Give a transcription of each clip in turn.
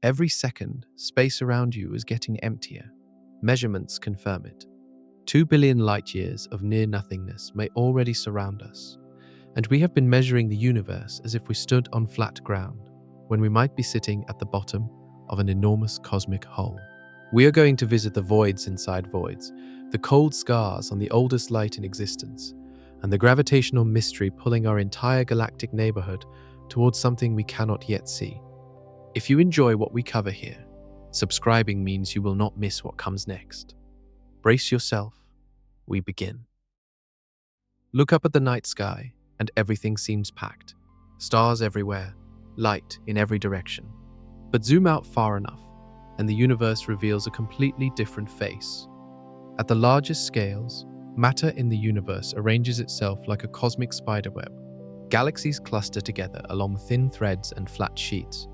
Every second, space around you is getting emptier. Measurements confirm it. 2 billion light years of near-nothingness may already surround us, and we have been measuring the universe as if we stood on flat ground, when we might be sitting at the bottom of an enormous cosmic hole. We are going to visit the voids inside voids, the cold scars on the oldest light in existence, and the gravitational mystery pulling our entire galactic neighborhood towards something we cannot yet see. If you enjoy what we cover here, subscribing means you will not miss what comes next. Brace yourself. We begin. Look up at the night sky, and everything seems packed. Stars everywhere, light in every direction. But zoom out far enough, and the universe reveals a completely different face. At the largest scales, matter in the universe arranges itself like a cosmic spiderweb. Galaxies cluster together along thin threads and flat sheets.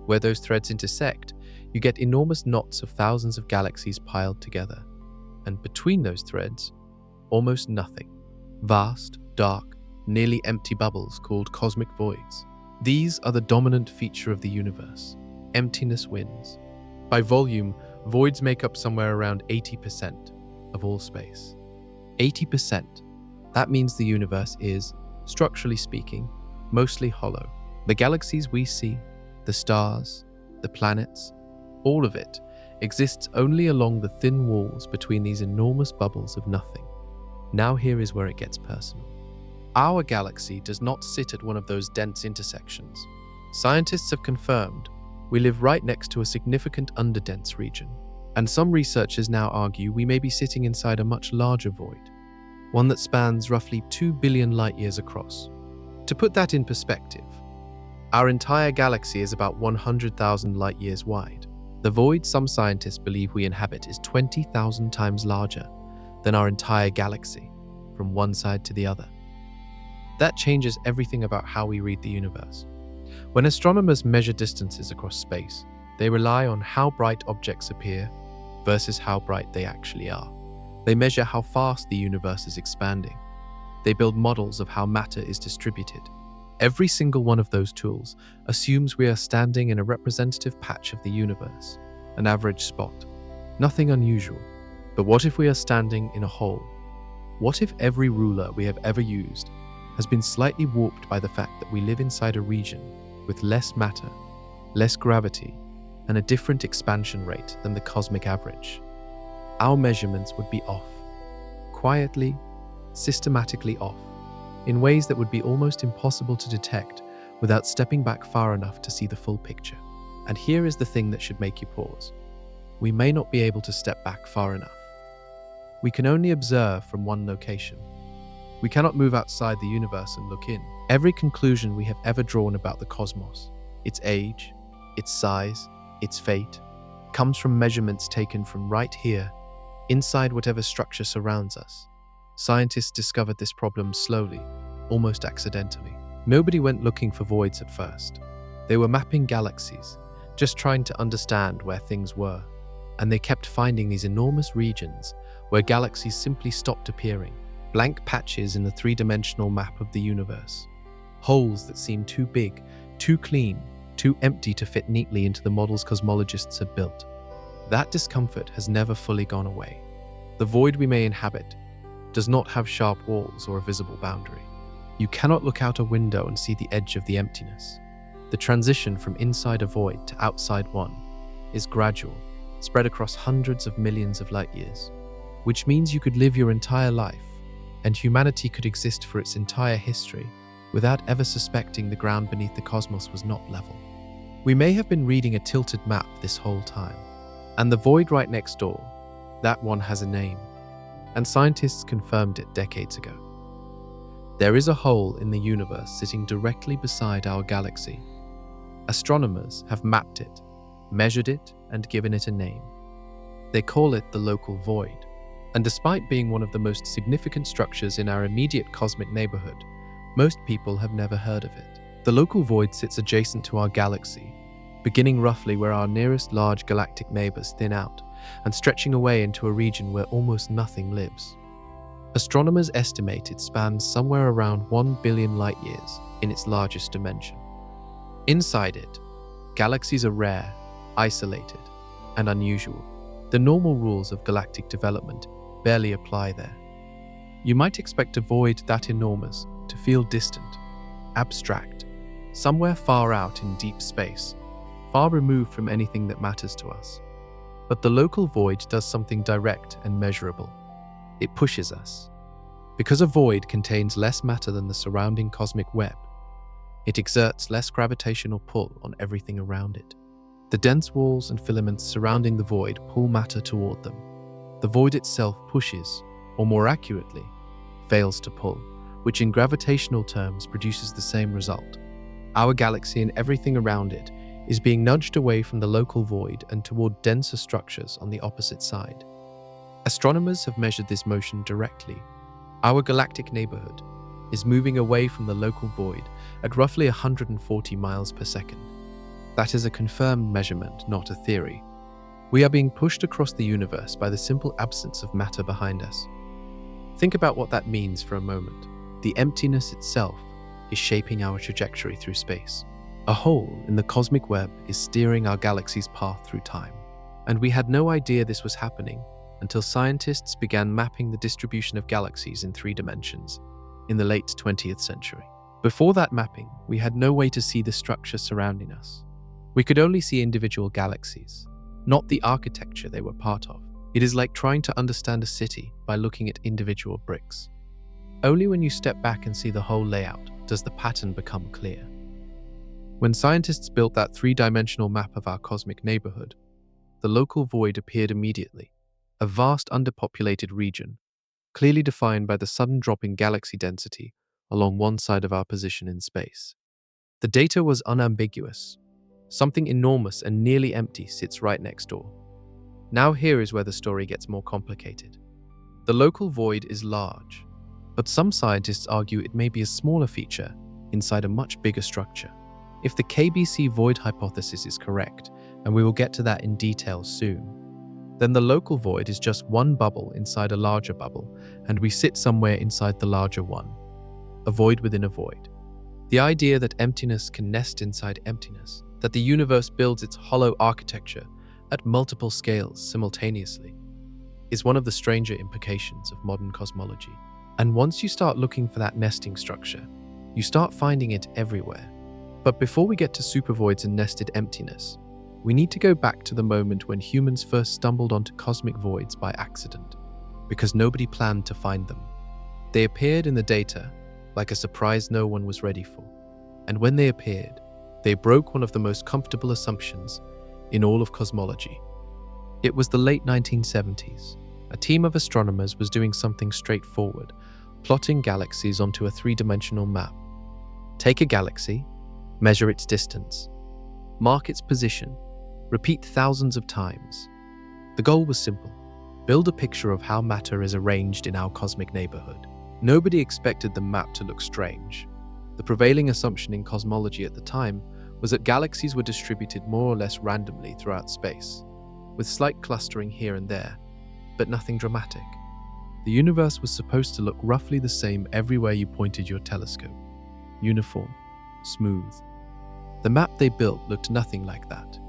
Where those threads intersect, you get enormous knots of thousands of galaxies piled together. And between those threads, almost nothing. Vast, dark, nearly empty bubbles called cosmic voids. These are the dominant feature of the universe. Emptiness wins. By volume, voids make up somewhere around 80% of all space. 80%. That means the universe is, structurally speaking, mostly hollow. The galaxies we see, the stars, the planets, all of it exists only along the thin walls between these enormous bubbles of nothing. Now here is where it gets personal. Our galaxy does not sit at one of those dense intersections. Scientists have confirmed we live right next to a significant underdense region, and some researchers now argue we may be sitting inside a much larger void, one that spans roughly 2 billion light years across. To put that in perspective, our entire galaxy is about 100,000 light years wide. The void some scientists believe we inhabit is 20,000 times larger than our entire galaxy, from one side to the other. That changes everything about how we read the universe. When astronomers measure distances across space, they rely on how bright objects appear versus how bright they actually are. They measure how fast the universe is expanding. They build models of how matter is distributed. Every single one of those tools assumes we are standing in a representative patch of the universe, an average spot. Nothing unusual. But what if we are standing in a hole? What if every ruler we have ever used has been slightly warped by the fact that we live inside a region with less matter, less gravity, and a different expansion rate than the cosmic average? Our measurements would be off. Quietly, systematically off, in ways that would be almost impossible to detect without stepping back far enough to see the full picture. And here is the thing that should make you pause. We may not be able to step back far enough. We can only observe from one location. We cannot move outside the universe and look in. Every conclusion we have ever drawn about the cosmos, its age, its size, its fate, comes from measurements taken from right here, inside whatever structure surrounds us. Scientists discovered this problem slowly, almost accidentally. Nobody went looking for voids at first. They were mapping galaxies, just trying to understand where things were. And they kept finding these enormous regions where galaxies simply stopped appearing, blank patches in the three-dimensional map of the universe. Holes that seemed too big, too clean, too empty to fit neatly into the models cosmologists had built. That discomfort has never fully gone away. The void we may inhabit does not have sharp walls or a visible boundary. You cannot look out a window and see the edge of the emptiness. The transition from inside a void to outside one is gradual, spread across hundreds of millions of light years, which means you could live your entire life, and humanity could exist for its entire history without ever suspecting the ground beneath the cosmos was not level. We may have been reading a tilted map this whole time, and the void right next door, that one has a name, and scientists confirmed it decades ago. There is a hole in the universe sitting directly beside our galaxy. Astronomers have mapped it, measured it, and given it a name. They call it the local void, and despite being one of the most significant structures in our immediate cosmic neighborhood, most people have never heard of it. The local void sits adjacent to our galaxy, beginning roughly where our nearest large galactic neighbors thin out, and stretching away into a region where almost nothing lives. Astronomers estimate it spans somewhere around 1 billion light years in its largest dimension. Inside it, galaxies are rare, isolated, and unusual. The normal rules of galactic development barely apply there. You might expect a void that enormous to feel distant, abstract, somewhere far out in deep space, far removed from anything that matters to us. But the local void does something direct and measurable. It pushes us. Because a void contains less matter than the surrounding cosmic web, it exerts less gravitational pull on everything around it. The dense walls and filaments surrounding the void pull matter toward them. The void itself pushes, or more accurately, fails to pull, which in gravitational terms produces the same result. Our galaxy and everything around it is being nudged away from the local void and toward denser structures on the opposite side. Astronomers have measured this motion directly. Our galactic neighborhood is moving away from the local void at roughly 140 miles per second. That is a confirmed measurement, not a theory. We are being pushed across the universe by the simple absence of matter behind us. Think about what that means for a moment. The emptiness itself is shaping our trajectory through space. A hole in the cosmic web is steering our galaxy's path through time. And we had no idea this was happening until scientists began mapping the distribution of galaxies in 3 dimensions in the late 20th century. Before that mapping, we had no way to see the structure surrounding us. We could only see individual galaxies, not the architecture they were part of. It is like trying to understand a city by looking at individual bricks. Only when you step back and see the whole layout does the pattern become clear. When scientists built that 3-dimensional map of our cosmic neighborhood, the local void appeared immediately, a vast underpopulated region, clearly defined by the sudden drop in galaxy density along one side of our position in space. The data was unambiguous. Something enormous and nearly empty sits right next door. Now here is where the story gets more complicated. The local void is large, but some scientists argue it may be a smaller feature inside a much bigger structure. If the KBC void hypothesis is correct, and we will get to that in detail soon, then the local void is just one bubble inside a larger bubble, and we sit somewhere inside the larger one, a void within a void. The idea that emptiness can nest inside emptiness, that the universe builds its hollow architecture at multiple scales simultaneously, is one of the stranger implications of modern cosmology. And once you start looking for that nesting structure, you start finding it everywhere. But before we get to supervoids and nested emptiness, we need to go back to the moment when humans first stumbled onto cosmic voids by accident, because nobody planned to find them. They appeared in the data like a surprise no one was ready for. And when they appeared, they broke one of the most comfortable assumptions in all of cosmology. It was the late 1970s. A team of astronomers was doing something straightforward, plotting galaxies onto a 3-dimensional map. Take a galaxy, measure its distance, mark its position, repeat thousands of times. The goal was simple: build a picture of how matter is arranged in our cosmic neighborhood. Nobody expected the map to look strange. The prevailing assumption in cosmology at the time was that galaxies were distributed more or less randomly throughout space, with slight clustering here and there, but nothing dramatic. The universe was supposed to look roughly the same everywhere you pointed your telescope. Uniform, smooth. The map they built looked nothing like that.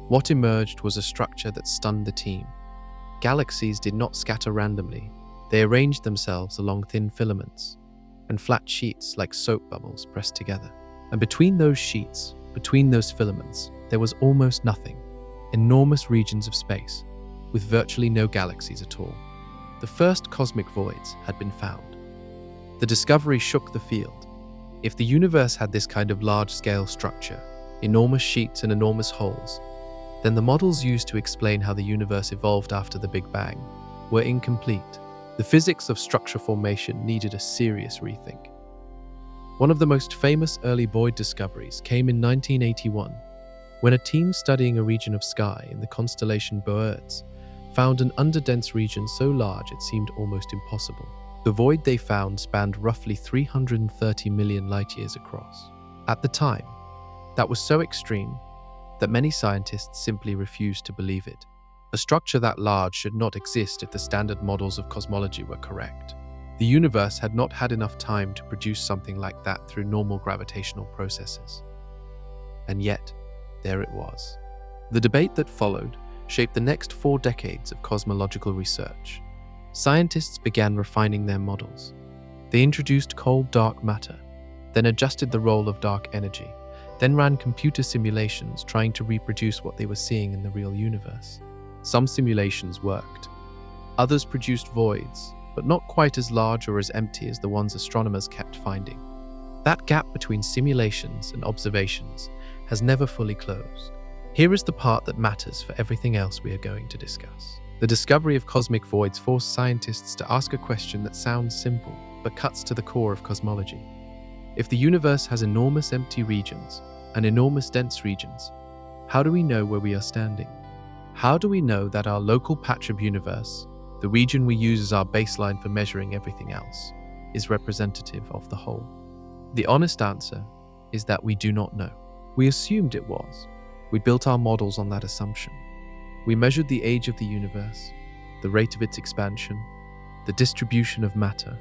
What emerged was a structure that stunned the team. Galaxies did not scatter randomly. They arranged themselves along thin filaments and flat sheets like soap bubbles pressed together. And between those sheets, between those filaments, there was almost nothing. Enormous regions of space, with virtually no galaxies at all. The first cosmic voids had been found. The discovery shook the field. If the universe had this kind of large-scale structure, enormous sheets and enormous holes, then the models used to explain how the universe evolved after the Big Bang were incomplete. The physics of structure formation needed a serious rethink. One of the most famous early void discoveries came in 1981, when a team studying a region of sky in the constellation Boötes found an underdense region so large it seemed almost impossible. The void they found spanned roughly 330 million light-years across. At the time, that was so extreme that many scientists simply refused to believe it. A structure that large should not exist if the standard models of cosmology were correct. The universe had not had enough time to produce something like that through normal gravitational processes. And yet, there it was. The debate that followed shaped the next 4 decades of cosmological research. Scientists began refining their models. They introduced cold dark matter, then adjusted the role of dark energy, then ran computer simulations trying to reproduce what they were seeing in the real universe. Some simulations worked. Others produced voids, but not quite as large or as empty as the ones astronomers kept finding. That gap between simulations and observations has never fully closed. Here is the part that matters for everything else we are going to discuss. The discovery of cosmic voids forced scientists to ask a question that sounds simple, but cuts to the core of cosmology. If the universe has enormous empty regions and enormous dense regions, how do we know where we are standing? How do we know that our local patch of universe, the region we use as our baseline for measuring everything else, is representative of the whole? The honest answer is that we do not know. We assumed it was. We built our models on that assumption. We measured the age of the universe, the rate of its expansion, the distribution of matter,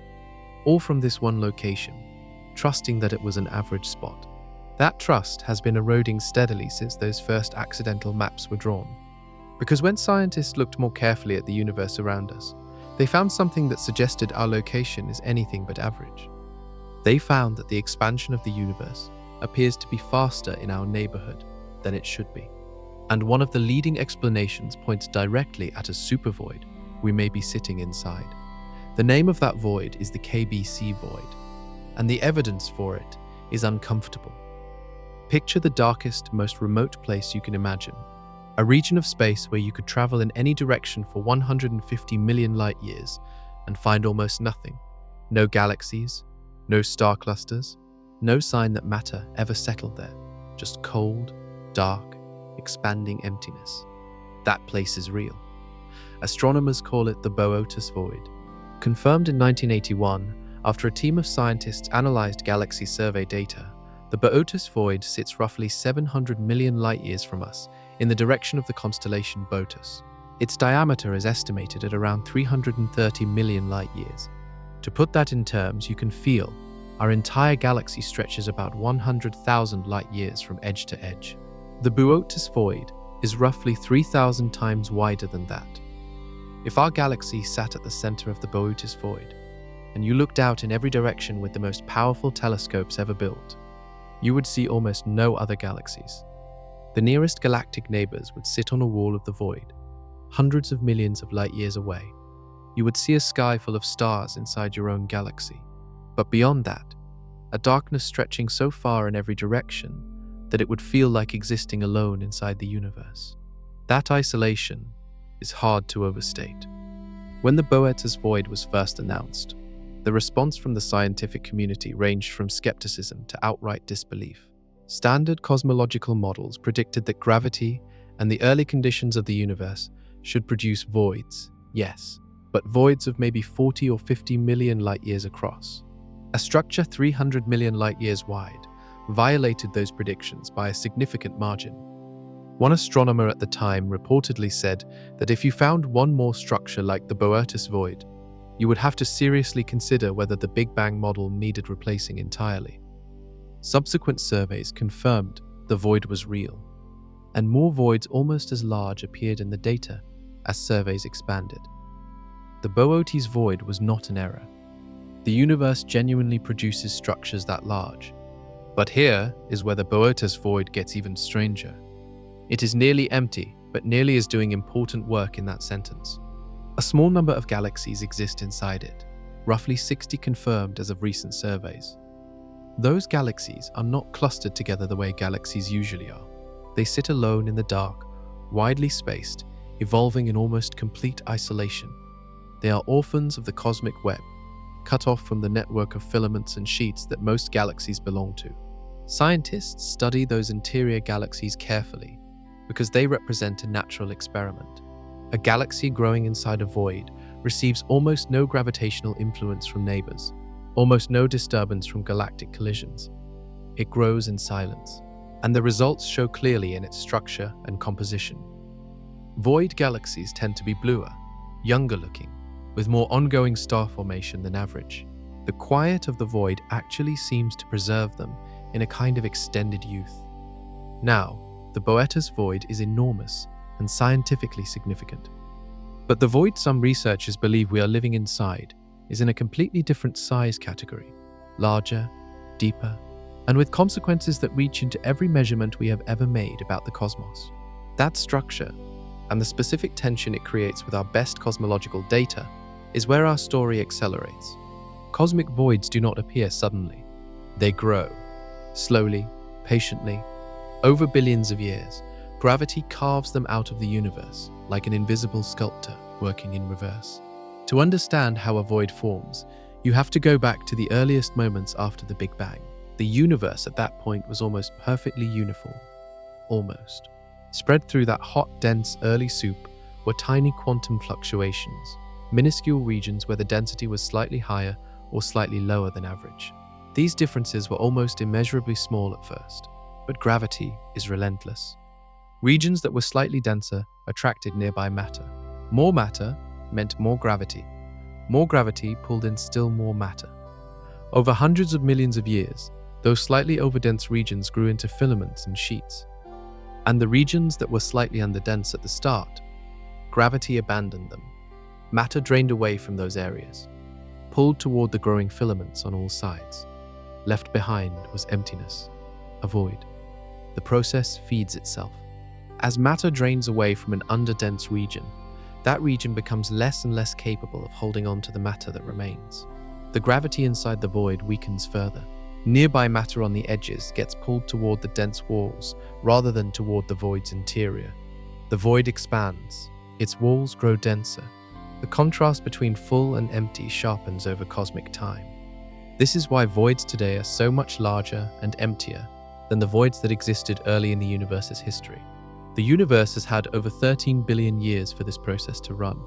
all from this one location, trusting that it was an average spot. That trust has been eroding steadily since those first accidental maps were drawn. Because when scientists looked more carefully at the universe around us, they found something that suggested our location is anything but average. They found that the expansion of the universe appears to be faster in our neighborhood than it should be. And one of the leading explanations points directly at a supervoid we may be sitting inside. The name of that void is the KBC void, and the evidence for it is uncomfortable. Picture the darkest, most remote place you can imagine, a region of space where you could travel in any direction for 150 million light years and find almost nothing. No galaxies, no star clusters, no sign that matter ever settled there, just cold, dark, expanding emptiness. That place is real. Astronomers call it the Boötes void. Confirmed in 1981, after a team of scientists analyzed galaxy survey data, the Boötes void sits roughly 700 million light-years from us in the direction of the constellation Boötes. Its diameter is estimated at around 330 million light-years. To put that in terms, you can feel our entire galaxy stretches about 100,000 light-years from edge to edge. The Boötes void is roughly 3,000 times wider than that. If our galaxy sat at the center of the Boötes void, and you looked out in every direction with the most powerful telescopes ever built, you would see almost no other galaxies. The nearest galactic neighbors would sit on a wall of the void, hundreds of millions of light-years away. You would see a sky full of stars inside your own galaxy. But beyond that, a darkness stretching so far in every direction that it would feel like existing alone inside the universe. That isolation is hard to overstate. When the Boötes void was first announced, the response from the scientific community ranged from skepticism to outright disbelief. Standard cosmological models predicted that gravity and the early conditions of the universe should produce voids, yes, but voids of maybe 40 or 50 million light-years across. A structure 300 million light-years wide violated those predictions by a significant margin. One astronomer at the time reportedly said that if you found one more structure like the Boötes void, you would have to seriously consider whether the Big Bang model needed replacing entirely. Subsequent surveys confirmed the void was real, and more voids almost as large appeared in the data as surveys expanded. The Boötes void was not an error. The universe genuinely produces structures that large. But here is where the Boötes void gets even stranger. It is nearly empty, but nearly is doing important work in that sentence. A small number of galaxies exist inside it, roughly 60 confirmed as of recent surveys. Those galaxies are not clustered together the way galaxies usually are. They sit alone in the dark, widely spaced, evolving in almost complete isolation. They are orphans of the cosmic web, cut off from the network of filaments and sheets that most galaxies belong to. Scientists study those interior galaxies carefully because they represent a natural experiment. A galaxy growing inside a void receives almost no gravitational influence from neighbors, almost no disturbance from galactic collisions. It grows in silence, and the results show clearly in its structure and composition. Void galaxies tend to be bluer, younger looking, with more ongoing star formation than average. The quiet of the void actually seems to preserve them in a kind of extended youth. Now, The Boeter's void is enormous and scientifically significant. But the void some researchers believe we are living inside is in a completely different size category, larger, deeper, and with consequences that reach into every measurement we have ever made about the cosmos. That structure, and the specific tension it creates with our best cosmological data, is where our story accelerates. Cosmic voids do not appear suddenly. They grow, slowly, patiently. Over billions of years, gravity carves them out of the universe like an invisible sculptor working in reverse. To understand how a void forms, you have to go back to the earliest moments after the Big Bang. The universe at that point was almost perfectly uniform. Almost. Spread through that hot, dense, early soup were tiny quantum fluctuations, minuscule regions where the density was slightly higher or slightly lower than average. These differences were almost immeasurably small at first, but gravity is relentless. Regions that were slightly denser attracted nearby matter. More matter meant more gravity. More gravity pulled in still more matter. Over hundreds of millions of years, those slightly overdense regions grew into filaments and sheets. And the regions that were slightly underdense at the start, gravity abandoned them. Matter drained away from those areas, pulled toward the growing filaments on all sides. Left behind was emptiness, a void. The process feeds itself. As matter drains away from an underdense region, that region becomes less and less capable of holding on to the matter that remains. The gravity inside the void weakens further. Nearby matter on the edges gets pulled toward the dense walls rather than toward the void's interior. The void expands. Its walls grow denser. The contrast between full and empty sharpens over cosmic time. This is why voids today are so much larger and emptier than the voids that existed early in the universe's history. The universe has had over 13 billion years for this process to run.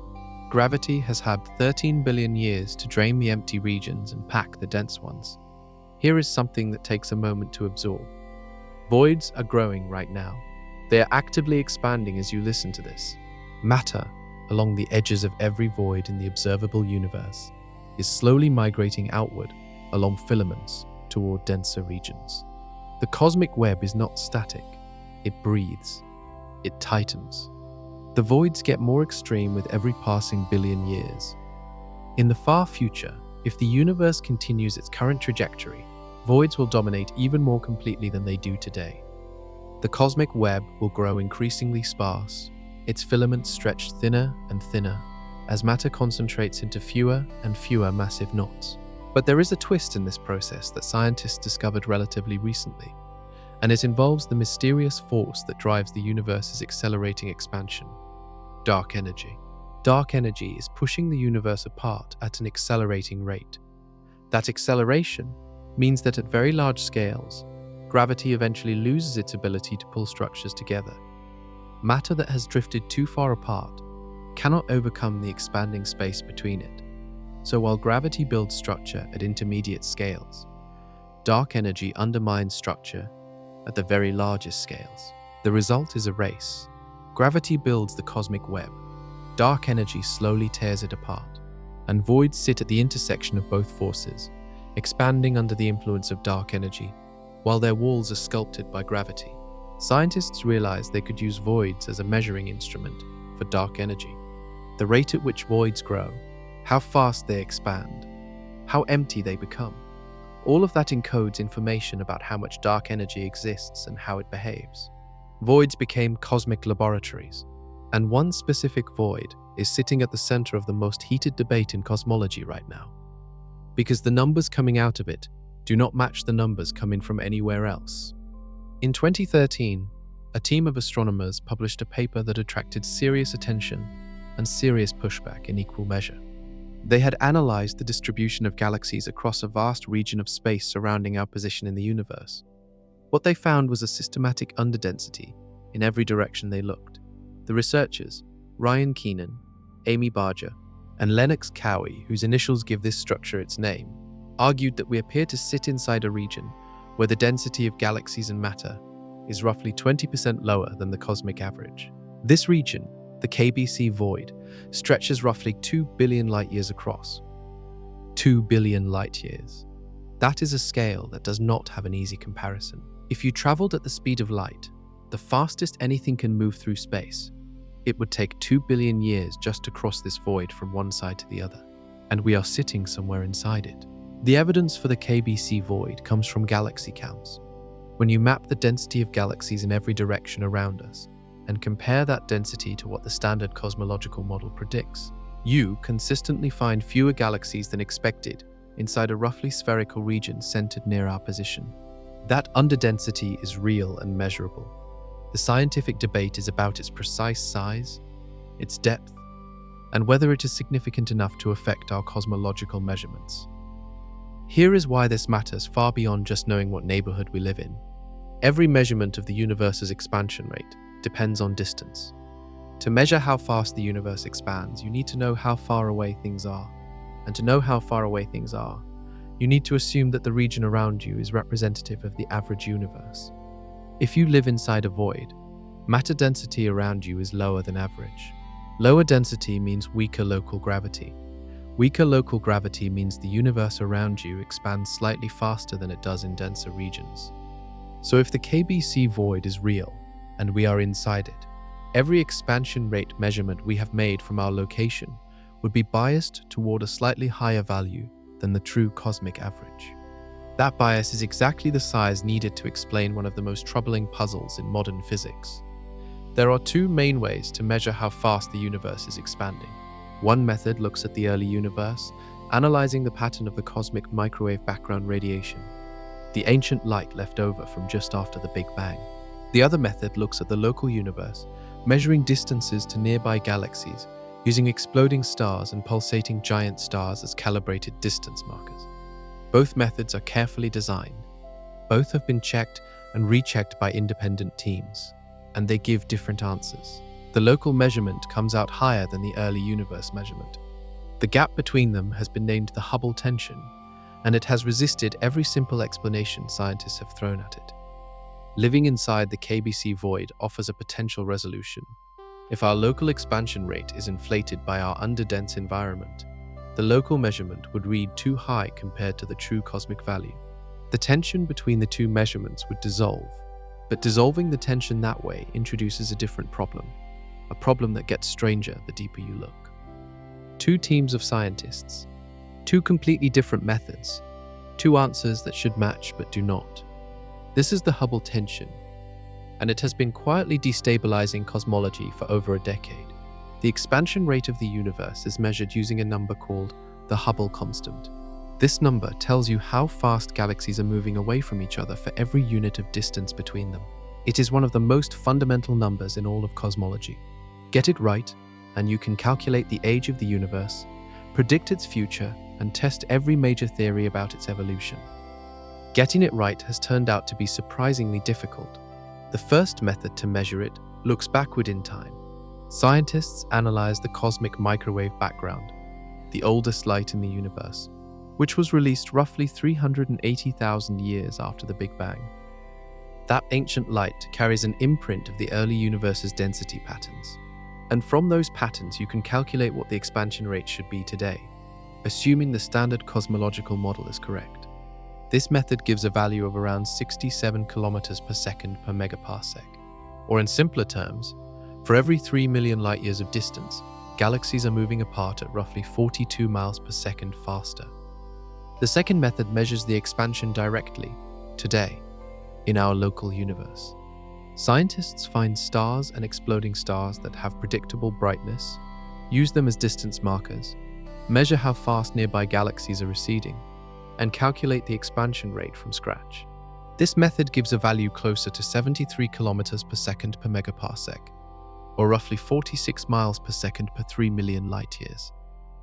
Gravity has had 13 billion years to drain the empty regions and pack the dense ones. Here is something that takes a moment to absorb. Voids are growing right now. They are actively expanding as you listen to this. Matter, along the edges of every void in the observable universe, is slowly migrating outward along filaments toward denser regions. The cosmic web is not static. It breathes. It tightens. The voids get more extreme with every passing billion years. In the far future, if the universe continues its current trajectory, voids will dominate even more completely than they do today. The cosmic web will grow increasingly sparse, its filaments stretched thinner and thinner as matter concentrates into fewer and fewer massive knots. But there is a twist in this process that scientists discovered relatively recently, and it involves the mysterious force that drives the universe's accelerating expansion: dark energy. Dark energy is pushing the universe apart at an accelerating rate. That acceleration means that at very large scales, gravity eventually loses its ability to pull structures together. Matter that has drifted too far apart cannot overcome the expanding space between it. So while gravity builds structure at intermediate scales, dark energy undermines structure at the very largest scales. The result is a race. Gravity builds the cosmic web. Dark energy slowly tears it apart, and voids sit at the intersection of both forces, expanding under the influence of dark energy, while their walls are sculpted by gravity. Scientists realized they could use voids as a measuring instrument for dark energy. The rate at which voids grow, how fast they expand, how empty they become. All of that encodes information about how much dark energy exists and how it behaves. Voids became cosmic laboratories, and one specific void is sitting at the center of the most heated debate in cosmology right now, because the numbers coming out of it do not match the numbers coming from anywhere else. In 2013, a team of astronomers published a paper that attracted serious attention and serious pushback in equal measure. They had analyzed the distribution of galaxies across a vast region of space surrounding our position in the universe. What they found was a systematic underdensity in every direction they looked. The researchers, Ryan Keenan, Amy Barger, and Lennox Cowie, whose initials give this structure its name, argued that we appear to sit inside a region where the density of galaxies and matter is roughly 20% lower than the cosmic average. This region, the KBC void, stretches roughly 2 billion light-years across. 2 billion light-years. That is a scale that does not have an easy comparison. If you traveled at the speed of light, the fastest anything can move through space. It would take 2 billion years just to cross this void from one side to the other, and we are sitting somewhere inside it. The evidence for the KBC void comes from galaxy counts. When you map the density of galaxies in every direction around us and compare that density to what the standard cosmological model predicts, you consistently find fewer galaxies than expected inside a roughly spherical region centered near our position. That underdensity is real and measurable. The scientific debate is about its precise size, its depth, and whether it is significant enough to affect our cosmological measurements. Here is why this matters far beyond just knowing what neighborhood we live in. Every measurement of the universe's expansion rate depends on distance. To measure how fast the universe expands, you need to know how far away things are. And to know how far away things are, you need to assume that the region around you is representative of the average universe. If you live inside a void, matter density around you is lower than average. Lower density means weaker local gravity. Weaker local gravity means the universe around you expands slightly faster than it does in denser regions. So if the KBC void is real, and we are inside it, every expansion rate measurement we have made from our location would be biased toward a slightly higher value than the true cosmic average. That bias is exactly the size needed to explain one of the most troubling puzzles in modern physics. There are two main ways to measure how fast the universe is expanding. One method looks at the early universe, analyzing the pattern of the cosmic microwave background radiation, the ancient light left over from just after the Big Bang. The other method looks at the local universe, measuring distances to nearby galaxies, using exploding stars and pulsating giant stars as calibrated distance markers. Both methods are carefully designed. Both have been checked and rechecked by independent teams, and they give different answers. The local measurement comes out higher than the early universe measurement. The gap between them has been named the Hubble tension, and it has resisted every simple explanation scientists have thrown at it. Living inside the KBC void offers a potential resolution. If our local expansion rate is inflated by our underdense environment, the local measurement would read too high compared to the true cosmic value. The tension between the two measurements would dissolve, but dissolving the tension that way introduces a different problem, a problem that gets stranger the deeper you look. Two teams of scientists, two completely different methods, two answers that should match but do not. This is the Hubble tension, and it has been quietly destabilizing cosmology for over a decade. The expansion rate of the universe is measured using a number called the Hubble constant. This number tells you how fast galaxies are moving away from each other for every unit of distance between them. It is one of the most fundamental numbers in all of cosmology. Get it right, and you can calculate the age of the universe, predict its future, and test every major theory about its evolution. Getting it right has turned out to be surprisingly difficult. The first method to measure it looks backward in time. Scientists analyze the cosmic microwave background, the oldest light in the universe, which was released roughly 380,000 years after the Big Bang. That ancient light carries an imprint of the early universe's density patterns. And from those patterns, you can calculate what the expansion rate should be today, assuming the standard cosmological model is correct. This method gives a value of around 67 kilometers per second per megaparsec. Or in simpler terms, for every 3 million light-years of distance, galaxies are moving apart at roughly 42 miles per second faster. The second method measures the expansion directly, today, in our local universe. Scientists find stars and exploding stars that have predictable brightness, use them as distance markers, measure how fast nearby galaxies are receding, and calculate the expansion rate from scratch. This method gives a value closer to 73 kilometers per second per megaparsec, or roughly 46 miles per second per 3 million light-years.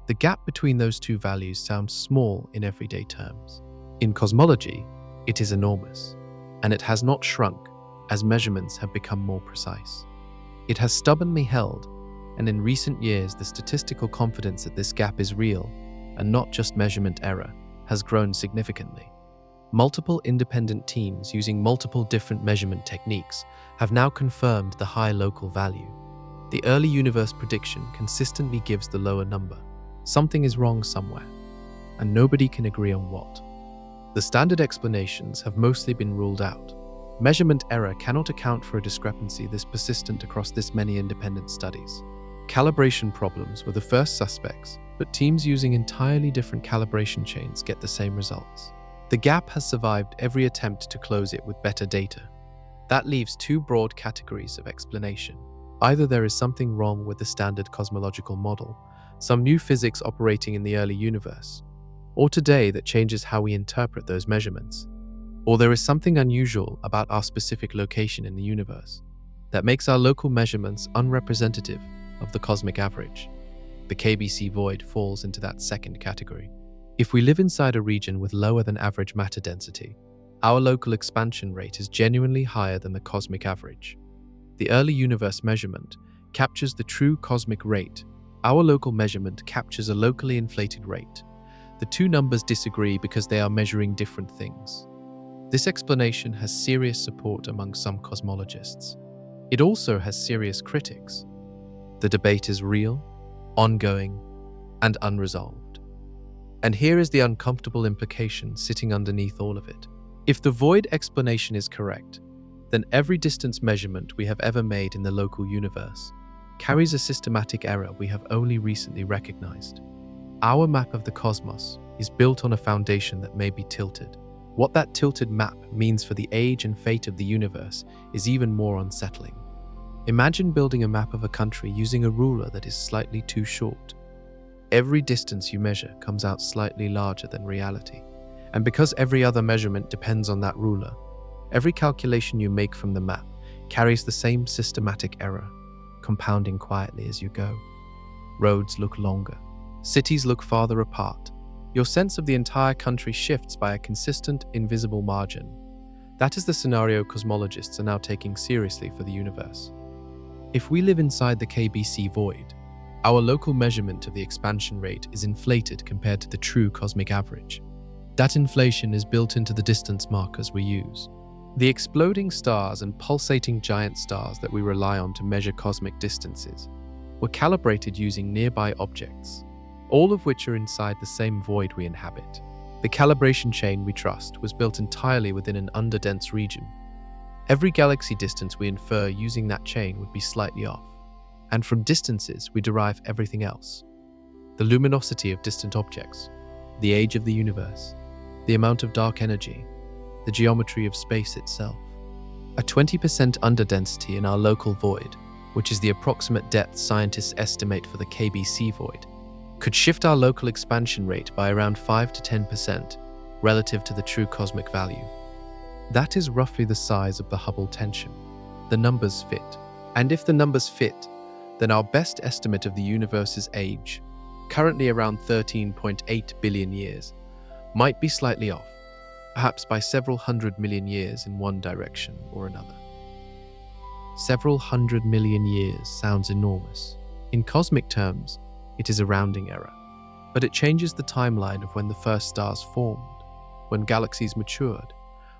The gap between those two values sounds small in everyday terms. In cosmology, it is enormous, and it has not shrunk as measurements have become more precise. It has stubbornly held, and in recent years the statistical confidence that this gap is real, and not just measurement error, has grown significantly. Multiple independent teams using multiple different measurement techniques have now confirmed the high local value. The early universe prediction consistently gives the lower number. Something is wrong somewhere, and nobody can agree on what. The standard explanations have mostly been ruled out. Measurement error cannot account for a discrepancy this persistent across this many independent studies. Calibration problems were the first suspects, but teams using entirely different calibration chains get the same results. The gap has survived every attempt to close it with better data. That leaves two broad categories of explanation. Either there is something wrong with the standard cosmological model, some new physics operating in the early universe, or today that changes how we interpret those measurements. Or there is something unusual about our specific location in the universe that makes our local measurements unrepresentative of the cosmic average. The KBC void falls into that second category. If we live inside a region with lower than average matter density, our local expansion rate is genuinely higher than the cosmic average. The early universe measurement captures the true cosmic rate. Our local measurement captures a locally inflated rate. The two numbers disagree because they are measuring different things. This explanation has serious support among some cosmologists. It also has serious critics. The debate is real, ongoing, and unresolved. And here is the uncomfortable implication sitting underneath all of it. If the void explanation is correct, then every distance measurement we have ever made in the local universe carries a systematic error we have only recently recognized. Our map of the cosmos is built on a foundation that may be tilted. What that tilted map means for the age and fate of the universe is even more unsettling. Imagine building a map of a country using a ruler that is slightly too short. Every distance you measure comes out slightly larger than reality. And because every other measurement depends on that ruler, every calculation you make from the map carries the same systematic error, compounding quietly as you go. Roads look longer. Cities look farther apart. Your sense of the entire country shifts by a consistent, invisible margin. That is the scenario cosmologists are now taking seriously for the universe. If we live inside the KBC void, our local measurement of the expansion rate is inflated compared to the true cosmic average. That inflation is built into the distance markers we use. The exploding stars and pulsating giant stars that we rely on to measure cosmic distances were calibrated using nearby objects, all of which are inside the same void we inhabit. The calibration chain we trust was built entirely within an underdense region. Every galaxy distance we infer using that chain would be slightly off, and from distances we derive everything else. The luminosity of distant objects, the age of the universe, the amount of dark energy, the geometry of space itself. A 20% underdensity in our local void, which is the approximate depth scientists estimate for the KBC void, could shift our local expansion rate by around 5 to 10% relative to the true cosmic value. That is roughly the size of the Hubble tension. The numbers fit. And if the numbers fit, then our best estimate of the universe's age, currently around 13.8 billion years, might be slightly off, perhaps by several 100 million years in one direction or another. Several 100 million years sounds enormous. In cosmic terms, it is a rounding error, but it changes the timeline of when the first stars formed, when galaxies matured,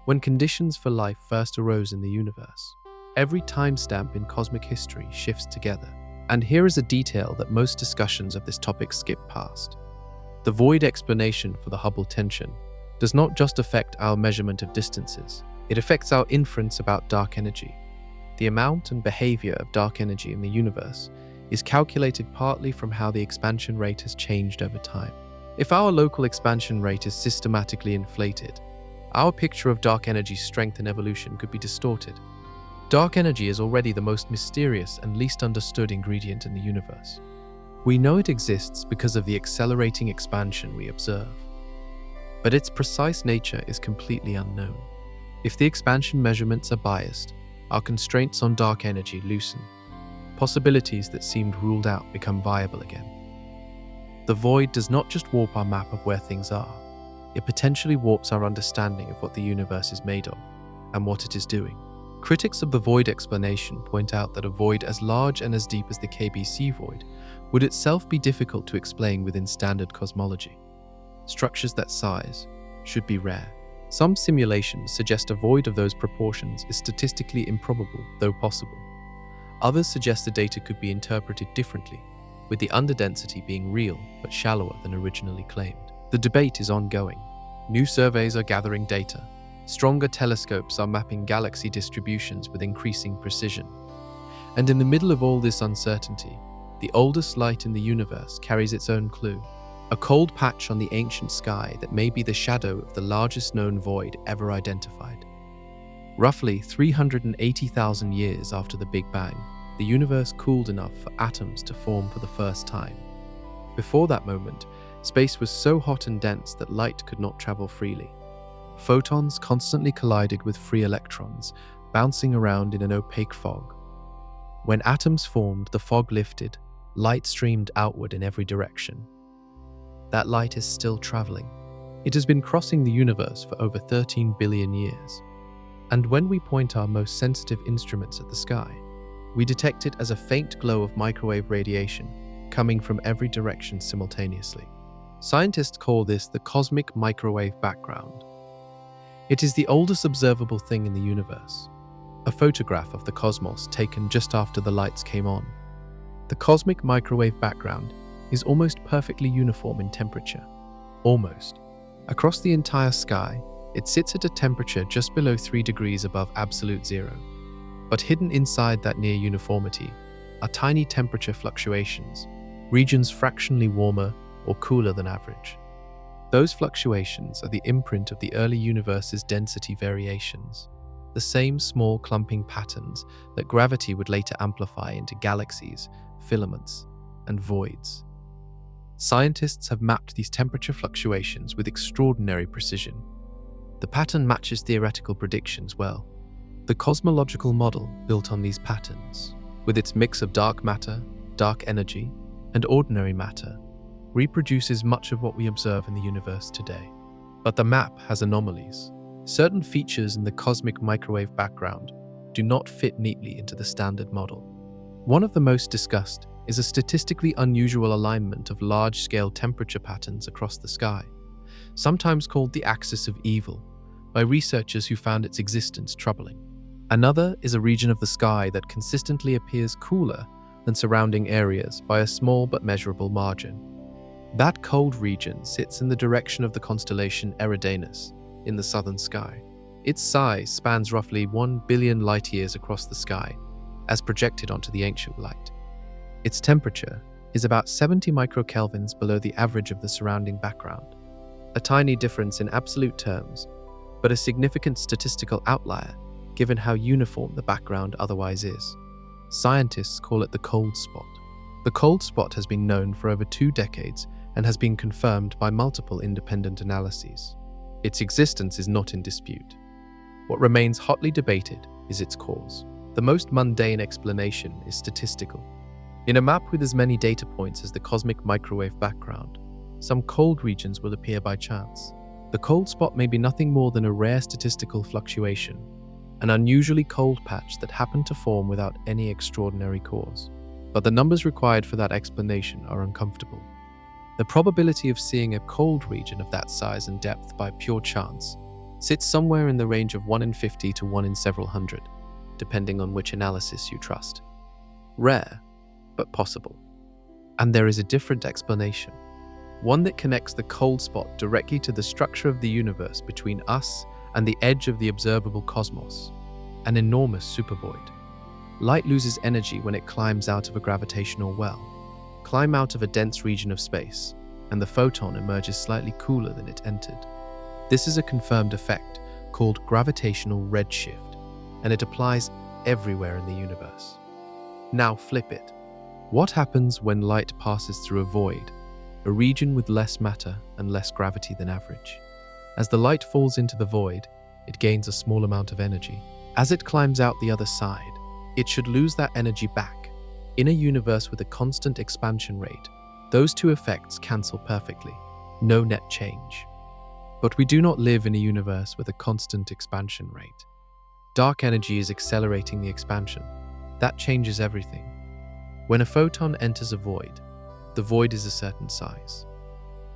when conditions for life first arose in the universe. Every timestamp in cosmic history shifts together. And here is a detail that most discussions of this topic skip past. The void explanation for the Hubble tension does not just affect our measurement of distances, it affects our inference about dark energy. The amount and behavior of dark energy in the universe is calculated partly from how the expansion rate has changed over time. If our local expansion rate is systematically inflated, our picture of dark energy's strength and evolution could be distorted. Dark energy is already the most mysterious and least understood ingredient in the universe. We know it exists because of the accelerating expansion we observe. But its precise nature is completely unknown. If the expansion measurements are biased, our constraints on dark energy loosen. Possibilities that seemed ruled out become viable again. The void does not just warp our map of where things are, it potentially warps our understanding of what the universe is made of and what it is doing. Critics of the void explanation point out that a void as large and as deep as the KBC void would itself be difficult to explain within standard cosmology. Structures that size should be rare. Some simulations suggest a void of those proportions is statistically improbable, though possible. Others suggest the data could be interpreted differently, with the underdensity being real but shallower than originally claimed. The debate is ongoing. New surveys are gathering data. Stronger telescopes are mapping galaxy distributions with increasing precision. And in the middle of all this uncertainty, the oldest light in the universe carries its own clue, a cold patch on the ancient sky that may be the shadow of the largest known void ever identified. Roughly 380,000 years after the Big Bang, the universe cooled enough for atoms to form for the first time. Before that moment, space was so hot and dense that light could not travel freely. Photons constantly collided with free electrons, bouncing around in an opaque fog. When atoms formed, the fog lifted, light streamed outward in every direction. That light is still traveling. It has been crossing the universe for over 13 billion years. And when we point our most sensitive instruments at the sky, we detect it as a faint glow of microwave radiation coming from every direction simultaneously. Scientists call this the cosmic microwave background. It is the oldest observable thing in the universe, a photograph of the cosmos taken just after the lights came on. The cosmic microwave background is almost perfectly uniform in temperature. Almost. Across the entire sky, it sits at a temperature just below 3 degrees above absolute zero. But hidden inside that near uniformity are tiny temperature fluctuations, regions fractionally warmer or cooler than average. Those fluctuations are the imprint of the early universe's density variations, the same small clumping patterns that gravity would later amplify into galaxies, filaments, and voids. Scientists have mapped these temperature fluctuations with extraordinary precision. The pattern matches theoretical predictions well. The cosmological model built on these patterns, with its mix of dark matter, dark energy, and ordinary matter, reproduces much of what we observe in the universe today. But the map has anomalies. Certain features in the cosmic microwave background do not fit neatly into the standard model. One of the most discussed is a statistically unusual alignment of large-scale temperature patterns across the sky, sometimes called the axis of evil, by researchers who found its existence troubling. Another is a region of the sky that consistently appears cooler than surrounding areas by a small but measurable margin. That cold region sits in the direction of the constellation Eridanus in the southern sky. Its size spans roughly 1 billion light-years across the sky, as projected onto the ancient light. Its temperature is about 70 microkelvins below the average of the surrounding background, a tiny difference in absolute terms, but a significant statistical outlier given how uniform the background otherwise is. Scientists call it the cold spot. The cold spot has been known for over 2 decades and has been confirmed by multiple independent analyses. Its existence is not in dispute. What remains hotly debated is its cause. The most mundane explanation is statistical. In a map with as many data points as the cosmic microwave background, some cold regions will appear by chance. The cold spot may be nothing more than a rare statistical fluctuation, an unusually cold patch that happened to form without any extraordinary cause. But the numbers required for that explanation are uncomfortable. The probability of seeing a cold region of that size and depth by pure chance sits somewhere in the range of 1 in 50 to 1 in several hundred, depending on which analysis you trust. Rare, but possible. And there is a different explanation, one that connects the cold spot directly to the structure of the universe between us and the edge of the observable cosmos, an enormous supervoid. Light loses energy when it climbs out of a gravitational well, climb out of a dense region of space, and the photon emerges slightly cooler than it entered. This is a confirmed effect called gravitational redshift, and it applies everywhere in the universe. Now flip it. What happens when light passes through a void, a region with less matter and less gravity than average? As the light falls into the void, it gains a small amount of energy. As it climbs out the other side, it should lose that energy back. In a universe with a constant expansion rate, those two effects cancel perfectly. No net change. But we do not live in a universe with a constant expansion rate. Dark energy is accelerating the expansion. That changes everything. When a photon enters a void, the void is a certain size.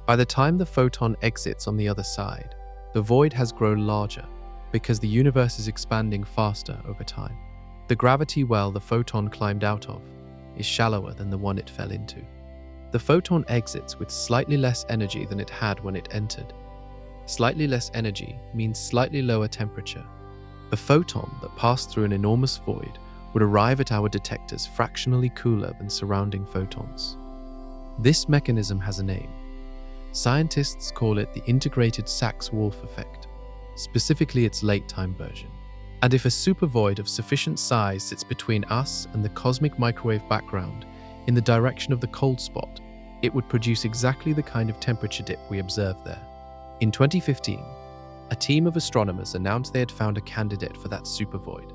By the time the photon exits on the other side, the void has grown larger because the universe is expanding faster over time. The gravity well the photon climbed out of is shallower than the one it fell into. The photon exits with slightly less energy than it had when it entered. Slightly less energy means slightly lower temperature. A photon that passed through an enormous void would arrive at our detectors fractionally cooler than surrounding photons. This mechanism has a name. Scientists call it the integrated Sachs-Wolf effect, specifically its late-time version. And if a supervoid of sufficient size sits between us and the cosmic microwave background in the direction of the cold spot, it would produce exactly the kind of temperature dip we observed there. In 2015, a team of astronomers announced they had found a candidate for that supervoid.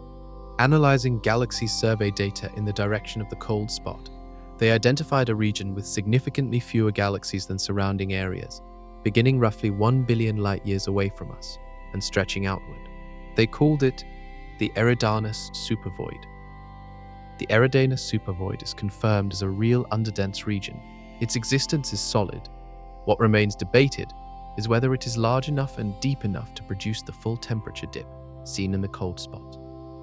Analyzing galaxy survey data in the direction of the cold spot, they identified a region with significantly fewer galaxies than surrounding areas, beginning roughly 1 billion light-years away from us and stretching outward. They called it the Eridanus supervoid. The Eridanus supervoid is confirmed as a real underdense region. Its existence is solid. What remains debated is whether it is large enough and deep enough to produce the full temperature dip seen in the cold spot.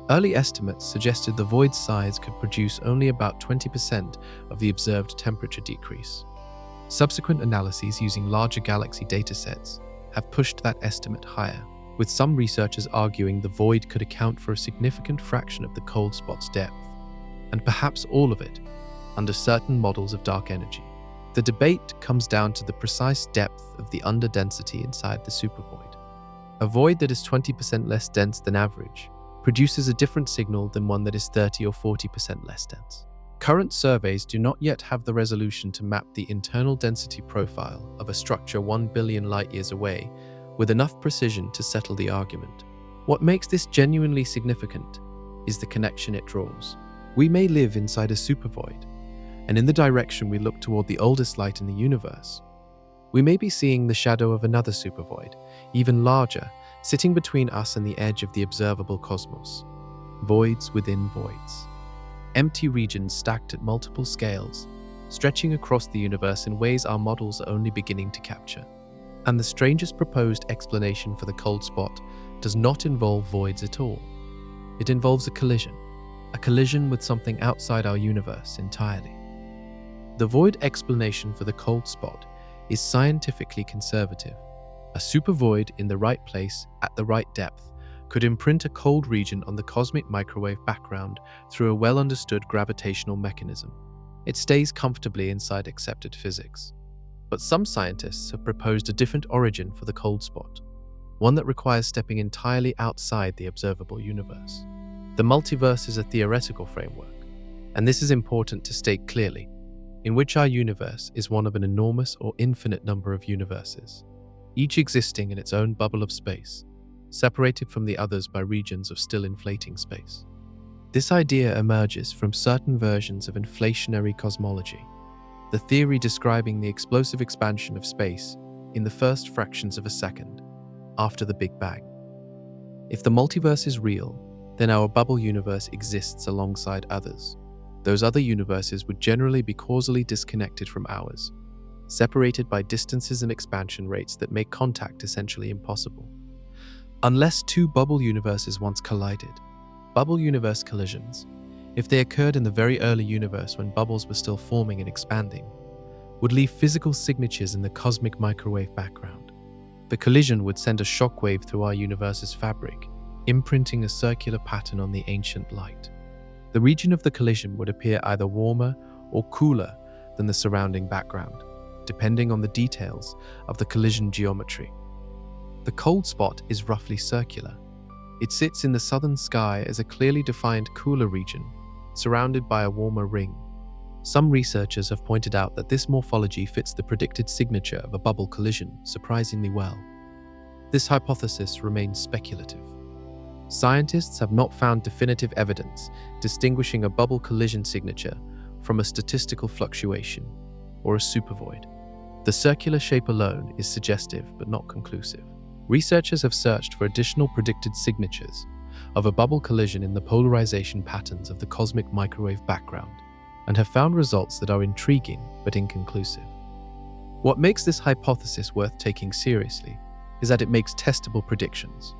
Early estimates suggested the void's size could produce only about 20% of the observed temperature decrease. Subsequent analyses using larger galaxy datasets have pushed that estimate higher, with some researchers arguing the void could account for a significant fraction of the cold spot's depth, and perhaps all of it, under certain models of dark energy. The debate comes down to the precise depth of the underdensity inside the supervoid. A void that is 20% less dense than average produces a different signal than one that is 30 or 40% less dense. Current surveys do not yet have the resolution to map the internal density profile of a structure 1 billion light-years away with enough precision to settle the argument. What makes this genuinely significant is the connection it draws. We may live inside a supervoid, and in the direction we look toward the oldest light in the universe, we may be seeing the shadow of another supervoid, even larger, sitting between us and the edge of the observable cosmos. Voids within voids. Empty regions stacked at multiple scales, stretching across the universe in ways our models are only beginning to capture. And the strangest proposed explanation for the cold spot does not involve voids at all. It involves a collision with something outside our universe entirely. The void explanation for the cold spot is scientifically conservative. A supervoid in the right place at the right depth could imprint a cold region on the cosmic microwave background through a well-understood gravitational mechanism. It stays comfortably inside accepted physics. But some scientists have proposed a different origin for the cold spot, one that requires stepping entirely outside the observable universe. The multiverse is a theoretical framework, and this is important to state clearly, in which our universe is one of an enormous or infinite number of universes, each existing in its own bubble of space, separated from the others by regions of still inflating space. This idea emerges from certain versions of inflationary cosmology, the theory describing the explosive expansion of space in the first fractions of a second after the Big Bang. If the multiverse is real, then our bubble universe exists alongside others. Those other universes would generally be causally disconnected from ours, separated by distances and expansion rates that make contact essentially impossible. Unless two bubble universes once collided, bubble universe collisions, if they occurred in the very early universe when bubbles were still forming and expanding, would leave physical signatures in the cosmic microwave background. The collision would send a shockwave through our universe's fabric, imprinting a circular pattern on the ancient light. The region of the collision would appear either warmer or cooler than the surrounding background, depending on the details of the collision geometry. The cold spot is roughly circular. It sits in the southern sky as a clearly defined cooler region, surrounded by a warmer ring. Some researchers have pointed out that this morphology fits the predicted signature of a bubble collision surprisingly well. This hypothesis remains speculative. Scientists have not found definitive evidence distinguishing a bubble collision signature from a statistical fluctuation or a supervoid. The circular shape alone is suggestive but not conclusive. Researchers have searched for additional predicted signatures of a bubble collision in the polarization patterns of the cosmic microwave background and have found results that are intriguing but inconclusive. What makes this hypothesis worth taking seriously is that it makes testable predictions.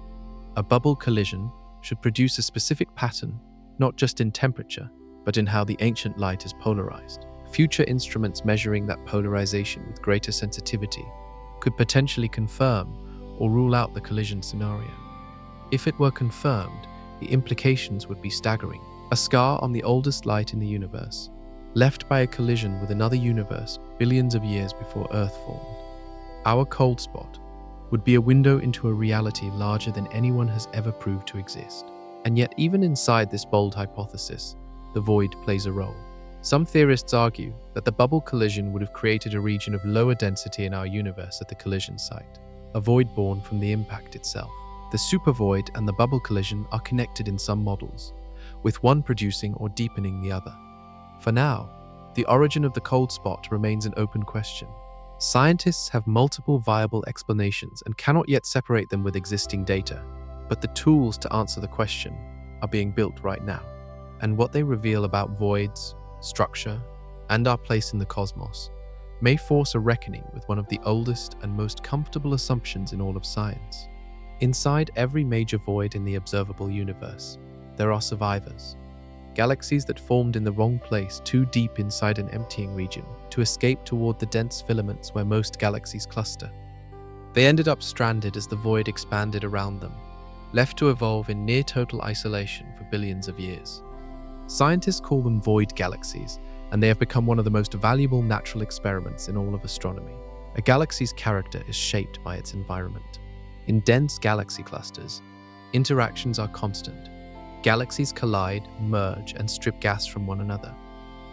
A bubble collision should produce a specific pattern, not just in temperature, but in how the ancient light is polarized. Future instruments measuring that polarization with greater sensitivity could potentially confirm or rule out the collision scenario. If it were confirmed, the implications would be staggering. A scar on the oldest light in the universe, left by a collision with another universe billions of years before Earth formed. Our cold spot would be a window into a reality larger than anyone has ever proved to exist. And yet, even inside this bold hypothesis, the void plays a role. Some theorists argue that the bubble collision would have created a region of lower density in our universe at the collision site, a void born from the impact itself. The supervoid and the bubble collision are connected in some models, with one producing or deepening the other. For now, the origin of the cold spot remains an open question. Scientists have multiple viable explanations and cannot yet separate them with existing data, but the tools to answer the question are being built right now. And what they reveal about voids, structure, and our place in the cosmos may force a reckoning with one of the oldest and most comfortable assumptions in all of science. Inside every major void in the observable universe, there are survivors. Galaxies that formed in the wrong place too deep inside an emptying region to escape toward the dense filaments where most galaxies cluster. They ended up stranded as the void expanded around them, left to evolve in near-total isolation for billions of years. Scientists call them void galaxies, and they have become one of the most valuable natural experiments in all of astronomy. A galaxy's character is shaped by its environment. In dense galaxy clusters, interactions are constant. Galaxies collide, merge, and strip gas from one another.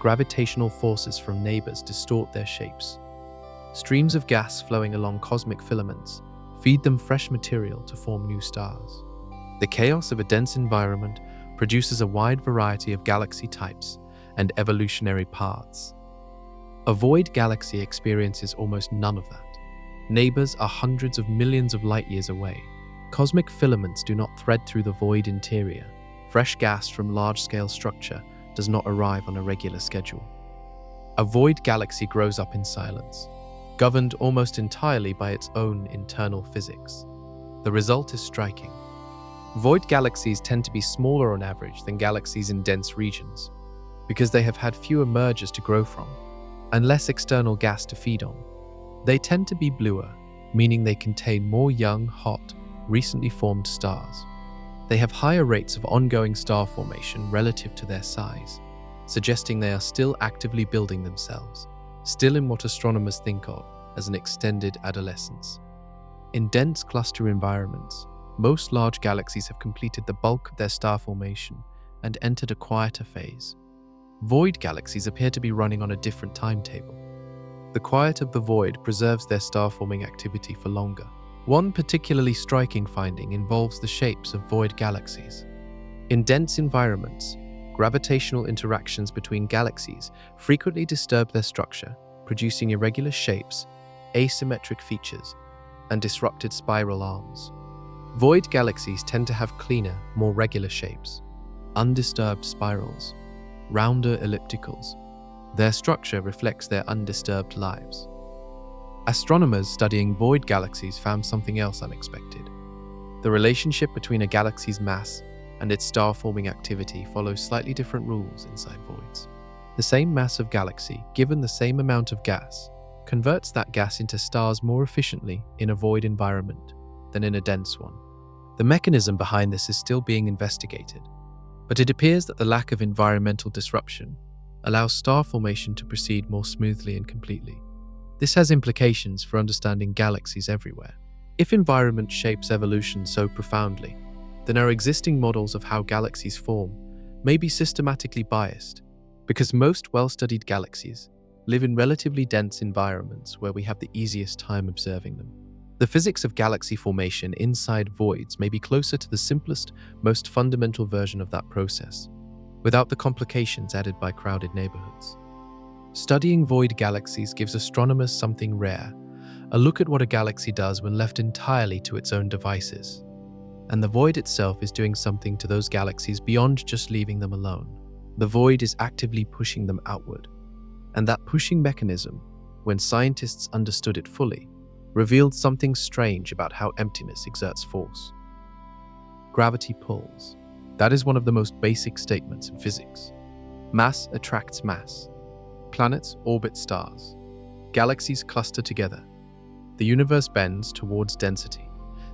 Gravitational forces from neighbors distort their shapes. Streams of gas flowing along cosmic filaments feed them fresh material to form new stars. The chaos of a dense environment produces a wide variety of galaxy types and evolutionary paths. A void galaxy experiences almost none of that. Neighbors are hundreds of millions of light years away. Cosmic filaments do not thread through the void interior. Fresh gas from large-scale structure does not arrive on a regular schedule. A void galaxy grows up in silence, governed almost entirely by its own internal physics. The result is striking. Void galaxies tend to be smaller on average than galaxies in dense regions, because they have had fewer mergers to grow from, and less external gas to feed on. They tend to be bluer, meaning they contain more young, hot, recently formed stars. They have higher rates of ongoing star formation relative to their size, suggesting they are still actively building themselves, still in what astronomers think of as an extended adolescence. In dense cluster environments, most large galaxies have completed the bulk of their star formation and entered a quieter phase. Void galaxies appear to be running on a different timetable. The quiet of the void preserves their star-forming activity for longer. One particularly striking finding involves the shapes of void galaxies. In dense environments, gravitational interactions between galaxies frequently disturb their structure, producing irregular shapes, asymmetric features, and disrupted spiral arms. Void galaxies tend to have cleaner, more regular shapes, undisturbed spirals, rounder ellipticals. Their structure reflects their undisturbed lives. Astronomers studying void galaxies found something else unexpected. The relationship between a galaxy's mass and its star-forming activity follows slightly different rules inside voids. The same mass of galaxy, given the same amount of gas, converts that gas into stars more efficiently in a void environment than in a dense one. The mechanism behind this is still being investigated, but it appears that the lack of environmental disruption allows star formation to proceed more smoothly and completely. This has implications for understanding galaxies everywhere. If environment shapes evolution so profoundly, then our existing models of how galaxies form may be systematically biased, because most well-studied galaxies live in relatively dense environments where we have the easiest time observing them. The physics of galaxy formation inside voids may be closer to the simplest, most fundamental version of that process, without the complications added by crowded neighborhoods. Studying void galaxies gives astronomers something rare, a look at what a galaxy does when left entirely to its own devices. And the void itself is doing something to those galaxies beyond just leaving them alone. The void is actively pushing them outward. And that pushing mechanism, when scientists understood it fully, revealed something strange about how emptiness exerts force. Gravity pulls. That is one of the most basic statements in physics. Mass attracts mass. Planets orbit stars. Galaxies cluster together. The universe bends towards density,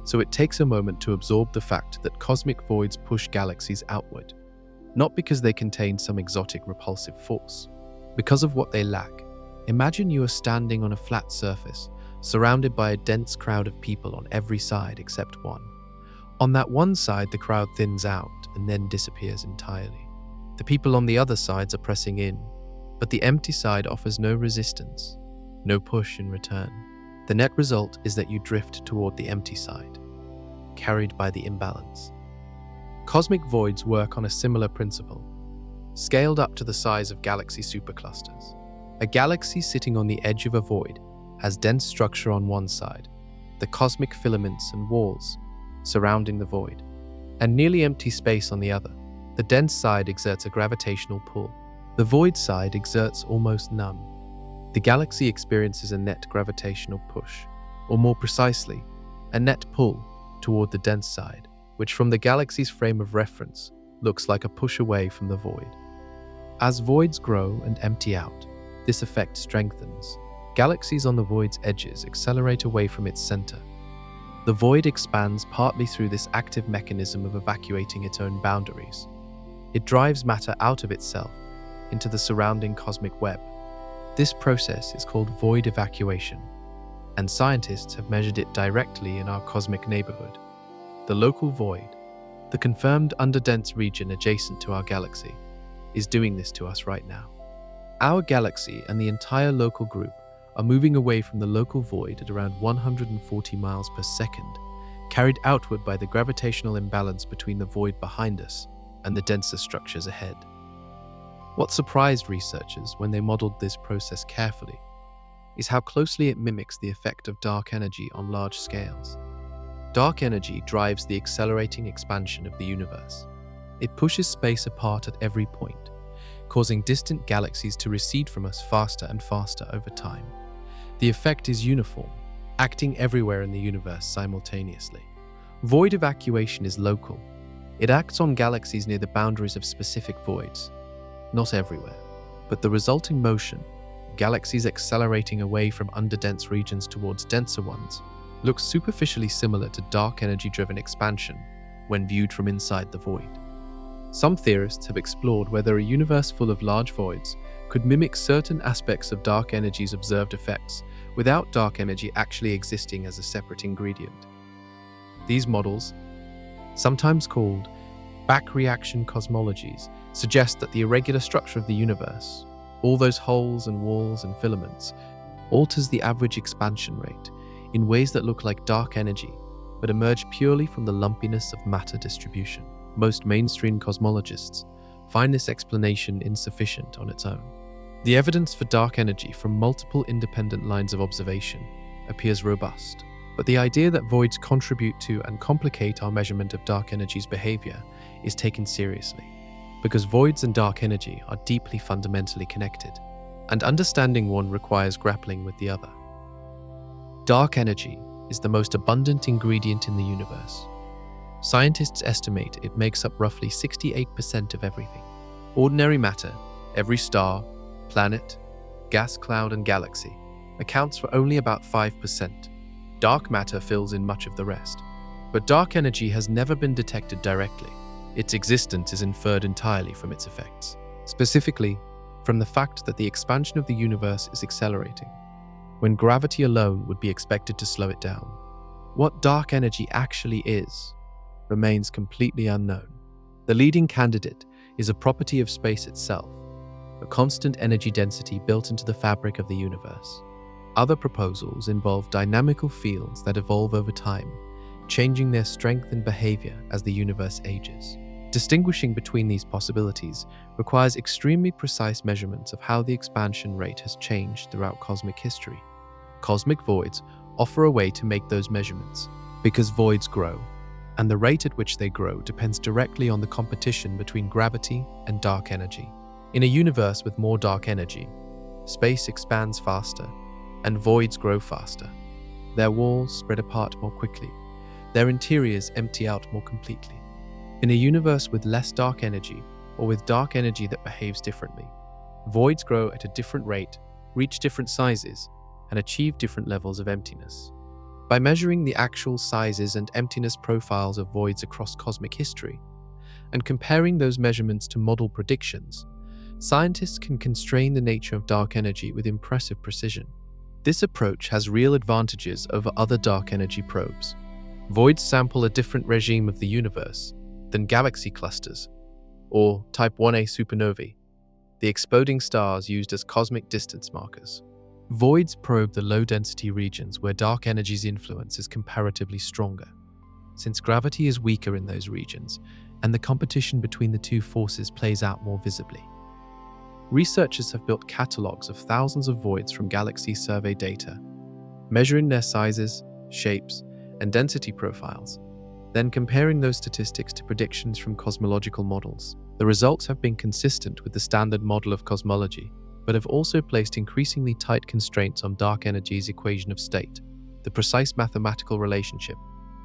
so it takes a moment to absorb the fact that cosmic voids push galaxies outward, not because they contain some exotic repulsive force, because of what they lack. Imagine you are standing on a flat surface, surrounded by a dense crowd of people on every side except one. On that one side, the crowd thins out and then disappears entirely. The people on the other sides are pressing in, but the empty side offers no resistance, no push in return. The net result is that you drift toward the empty side, carried by the imbalance. Cosmic voids work on a similar principle, scaled up to the size of galaxy superclusters. A galaxy sitting on the edge of a void has dense structure on one side, the cosmic filaments and walls surrounding the void, and nearly empty space on the other. The dense side exerts a gravitational pull. The void side exerts almost none. The galaxy experiences a net gravitational push, or more precisely, a net pull toward the dense side, which from the galaxy's frame of reference looks like a push away from the void. As voids grow and empty out, this effect strengthens. Galaxies on the void's edges accelerate away from its center. The void expands partly through this active mechanism of evacuating its own boundaries. It drives matter out of itself into the surrounding cosmic web. This process is called void evacuation, and scientists have measured it directly in our cosmic neighborhood. The local void, the confirmed underdense region adjacent to our galaxy, is doing this to us right now. Our galaxy and the entire local group are moving away from the local void at around 140 miles per second, carried outward by the gravitational imbalance between the void behind us and the denser structures ahead. What surprised researchers when they modeled this process carefully is how closely it mimics the effect of dark energy on large scales. Dark energy drives the accelerating expansion of the universe. It pushes space apart at every point, causing distant galaxies to recede from us faster and faster over time. The effect is uniform, acting everywhere in the universe simultaneously. Void evacuation is local. It acts on galaxies near the boundaries of specific voids, not everywhere, but the resulting motion, galaxies accelerating away from underdense regions towards denser ones, looks superficially similar to dark energy-driven expansion when viewed from inside the void. Some theorists have explored whether a universe full of large voids could mimic certain aspects of dark energy's observed effects without dark energy actually existing as a separate ingredient. These models, sometimes called back-reaction cosmologies, suggest that the irregular structure of the universe, all those holes and walls and filaments, alters the average expansion rate in ways that look like dark energy, but emerge purely from the lumpiness of matter distribution. Most mainstream cosmologists find this explanation insufficient on its own. The evidence for dark energy from multiple independent lines of observation appears robust, but the idea that voids contribute to and complicate our measurement of dark energy's behavior is taken seriously, because voids and dark energy are deeply fundamentally connected, and understanding one requires grappling with the other. Dark energy is the most abundant ingredient in the universe. Scientists estimate it makes up roughly 68% of everything. Ordinary matter, every star, planet, gas cloud and galaxy, accounts for only about 5%. Dark matter fills in much of the rest. But dark energy has never been detected directly. Its existence is inferred entirely from its effects, specifically from the fact that the expansion of the universe is accelerating, when gravity alone would be expected to slow it down. What dark energy actually is remains completely unknown. The leading candidate is a property of space itself, a constant energy density built into the fabric of the universe. Other proposals involve dynamical fields that evolve over time, changing their strength and behavior as the universe ages. Distinguishing between these possibilities requires extremely precise measurements of how the expansion rate has changed throughout cosmic history. Cosmic voids offer a way to make those measurements, because voids grow, and the rate at which they grow depends directly on the competition between gravity and dark energy. In a universe with more dark energy, space expands faster, and voids grow faster. Their walls spread apart more quickly, their interiors empty out more completely. In a universe with less dark energy, or with dark energy that behaves differently, voids grow at a different rate, reach different sizes, and achieve different levels of emptiness. By measuring the actual sizes and emptiness profiles of voids across cosmic history, and comparing those measurements to model predictions, scientists can constrain the nature of dark energy with impressive precision. This approach has real advantages over other dark energy probes. Voids sample a different regime of the universe than galaxy clusters, or Type 1a supernovae, the exploding stars used as cosmic distance markers. Voids probe the low-density regions where dark energy's influence is comparatively stronger, since gravity is weaker in those regions and the competition between the two forces plays out more visibly. Researchers have built catalogs of thousands of voids from galaxy survey data, measuring their sizes, shapes, and density profiles, then comparing those statistics to predictions from cosmological models. The results have been consistent with the standard model of cosmology, but have also placed increasingly tight constraints on dark energy's equation of state, the precise mathematical relationship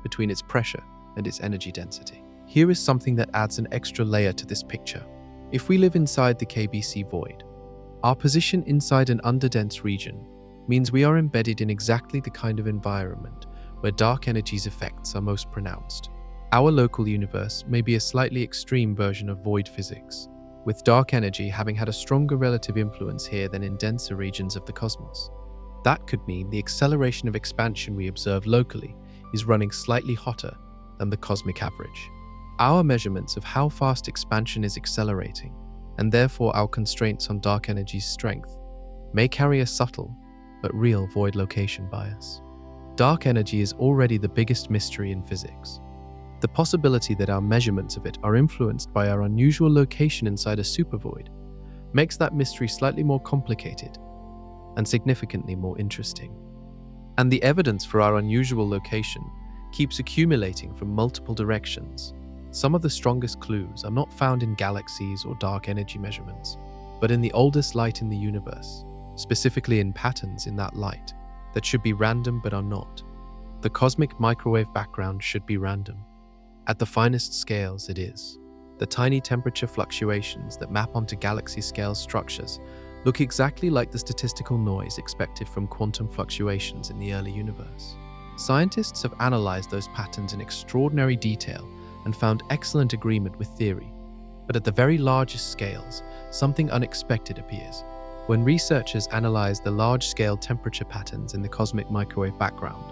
between its pressure and its energy density. Here is something that adds an extra layer to this picture. If we live inside the KBC void, our position inside an underdense region means we are embedded in exactly the kind of environment where dark energy's effects are most pronounced. Our local universe may be a slightly extreme version of void physics, with dark energy having had a stronger relative influence here than in denser regions of the cosmos. That could mean the acceleration of expansion we observe locally is running slightly hotter than the cosmic average. Our measurements of how fast expansion is accelerating, and therefore our constraints on dark energy's strength, may carry a subtle but real void location bias. Dark energy is already the biggest mystery in physics. The possibility that our measurements of it are influenced by our unusual location inside a supervoid makes that mystery slightly more complicated and significantly more interesting. And the evidence for our unusual location keeps accumulating from multiple directions. Some of the strongest clues are not found in galaxies or dark energy measurements, but in the oldest light in the universe, specifically in patterns in that light that should be random but are not. The cosmic microwave background should be random. At the finest scales, it is. The tiny temperature fluctuations that map onto galaxy-scale structures look exactly like the statistical noise expected from quantum fluctuations in the early universe. Scientists have analyzed those patterns in extraordinary detail and found excellent agreement with theory. But at the very largest scales, something unexpected appears. When researchers analyzed the large-scale temperature patterns in the cosmic microwave background,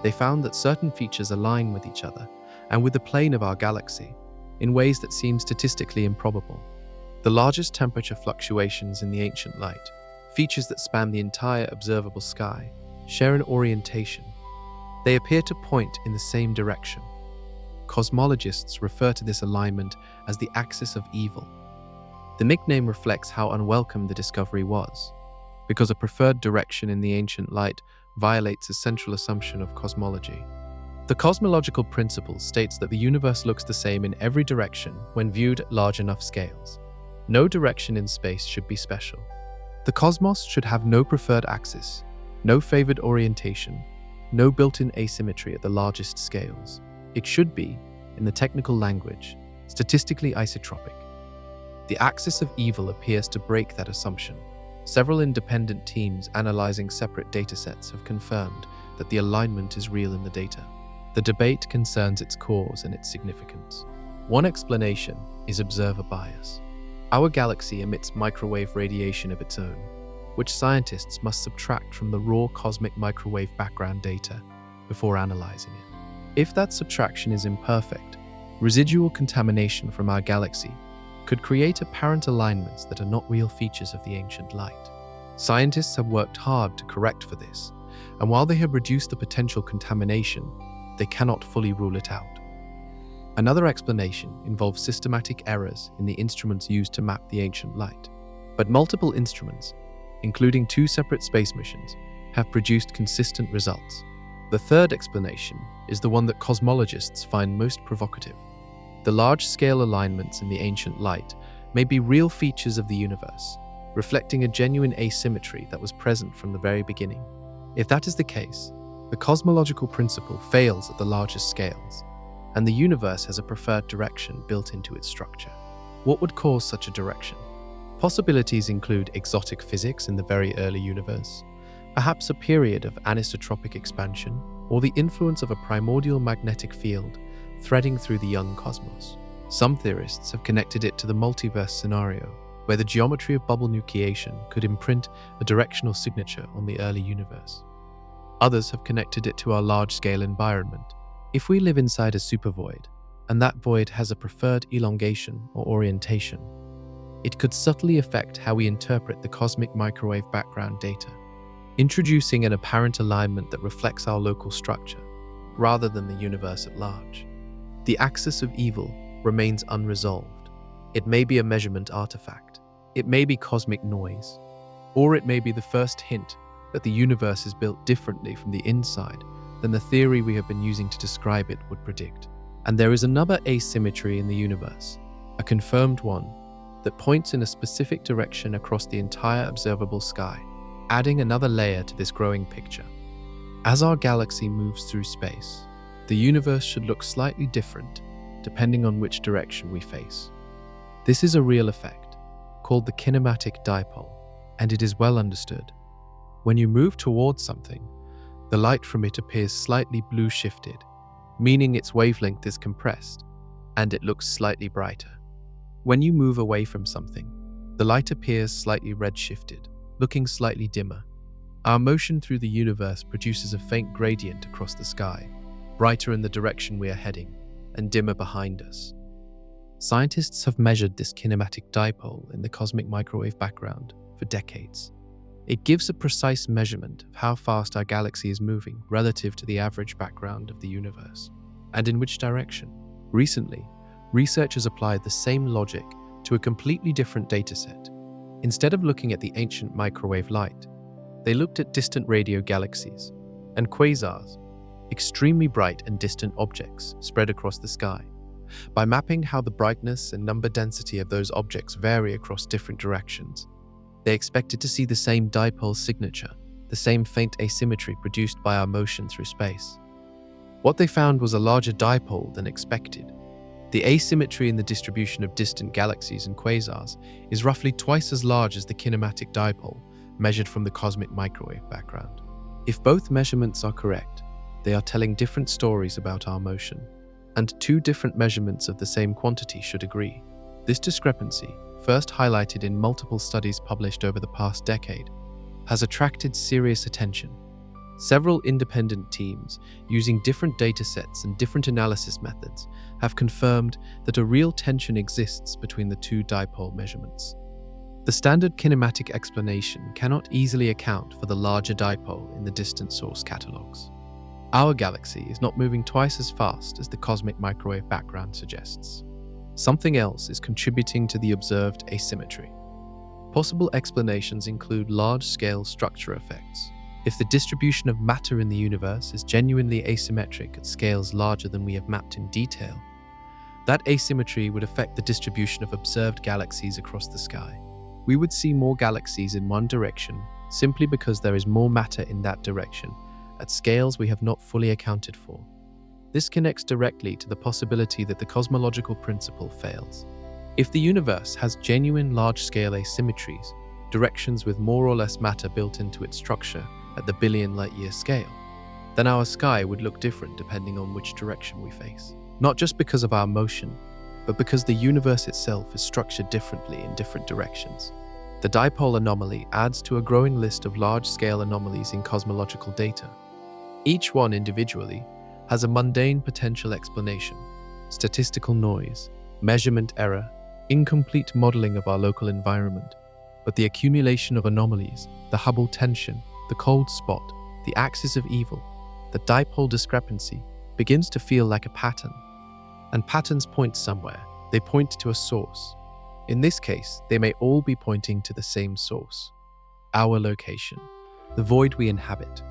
they found that certain features align with each other and with the plane of our galaxy in ways that seem statistically improbable. The largest temperature fluctuations in the ancient light, features that span the entire observable sky, share an orientation. They appear to point in the same direction. Cosmologists refer to this alignment as the axis of evil. The nickname reflects how unwelcome the discovery was, because a preferred direction in the ancient light violates a central assumption of cosmology. The cosmological principle states that the universe looks the same in every direction when viewed at large enough scales. No direction in space should be special. The cosmos should have no preferred axis, no favored orientation, no built-in asymmetry at the largest scales. It should be, in the technical language, statistically isotropic. The axis of evil appears to break that assumption. Several independent teams analyzing separate datasets have confirmed that the alignment is real in the data. The debate concerns its cause and its significance. One explanation is observer bias. Our galaxy emits microwave radiation of its own, which scientists must subtract from the raw cosmic microwave background data before analyzing it. If that subtraction is imperfect, residual contamination from our galaxy could create apparent alignments that are not real features of the ancient light. Scientists have worked hard to correct for this, and while they have reduced the potential contamination, they cannot fully rule it out. Another explanation involves systematic errors in the instruments used to map the ancient light. But multiple instruments, including 2 separate space missions, have produced consistent results. The third explanation is the one that cosmologists find most provocative. The large-scale alignments in the ancient light may be real features of the universe, reflecting a genuine asymmetry that was present from the very beginning. If that is the case, the cosmological principle fails at the largest scales, and the universe has a preferred direction built into its structure. What would cause such a direction? Possibilities include exotic physics in the very early universe, perhaps a period of anisotropic expansion, or the influence of a primordial magnetic field threading through the young cosmos. Some theorists have connected it to the multiverse scenario, where the geometry of bubble nucleation could imprint a directional signature on the early universe. Others have connected it to our large-scale environment. If we live inside a supervoid, and that void has a preferred elongation or orientation, it could subtly affect how we interpret the cosmic microwave background data, introducing an apparent alignment that reflects our local structure, rather than the universe at large. The axis of evil remains unresolved. It may be a measurement artifact, it may be cosmic noise, or it may be the first hint that the universe is built differently from the inside than the theory we have been using to describe it would predict. And there is another asymmetry in the universe, a confirmed one, that points in a specific direction across the entire observable sky, adding another layer to this growing picture. As our galaxy moves through space, the universe should look slightly different depending on which direction we face. This is a real effect, called the kinematic dipole, and it is well understood. When you move towards something, the light from it appears slightly blue shifted, meaning its wavelength is compressed, and it looks slightly brighter. When you move away from something, the light appears slightly red shifted, looking slightly dimmer. Our motion through the universe produces a faint gradient across the sky, brighter in the direction we are heading, and dimmer behind us. Scientists have measured this kinematic dipole in the cosmic microwave background for decades. It gives a precise measurement of how fast our galaxy is moving relative to the average background of the universe, and in which direction. Recently, researchers applied the same logic to a completely different dataset. Instead of looking at the ancient microwave light, they looked at distant radio galaxies and quasars, extremely bright and distant objects spread across the sky. By mapping how the brightness and number density of those objects vary across different directions, they expected to see the same dipole signature, the same faint asymmetry produced by our motion through space. What they found was a larger dipole than expected. The asymmetry in the distribution of distant galaxies and quasars is roughly twice as large as the kinematic dipole measured from the cosmic microwave background. If both measurements are correct, they are telling different stories about our motion, and two different measurements of the same quantity should agree. This discrepancy, first highlighted in multiple studies published over the past decade, has attracted serious attention. Several independent teams, using different datasets and different analysis methods, have confirmed that a real tension exists between the two dipole measurements. The standard kinematic explanation cannot easily account for the larger dipole in the distant source catalogs. Our galaxy is not moving twice as fast as the cosmic microwave background suggests. Something else is contributing to the observed asymmetry. Possible explanations include large-scale structure effects. If the distribution of matter in the universe is genuinely asymmetric at scales larger than we have mapped in detail, that asymmetry would affect the distribution of observed galaxies across the sky. We would see more galaxies in one direction simply because there is more matter in that direction at scales we have not fully accounted for. This connects directly to the possibility that the cosmological principle fails. If the universe has genuine large-scale asymmetries, directions with more or less matter built into its structure at the billion light-year scale, then our sky would look different depending on which direction we face. Not just because of our motion, but because the universe itself is structured differently in different directions. The dipole anomaly adds to a growing list of large-scale anomalies in cosmological data. Each one individually has a mundane potential explanation: statistical noise, measurement error, incomplete modeling of our local environment. But the accumulation of anomalies, the Hubble tension, the cold spot, the axis of evil, the dipole discrepancy, begins to feel like a pattern. And patterns point somewhere. They point to a source. In this case, they may all be pointing to the same source: our location, the void we inhabit.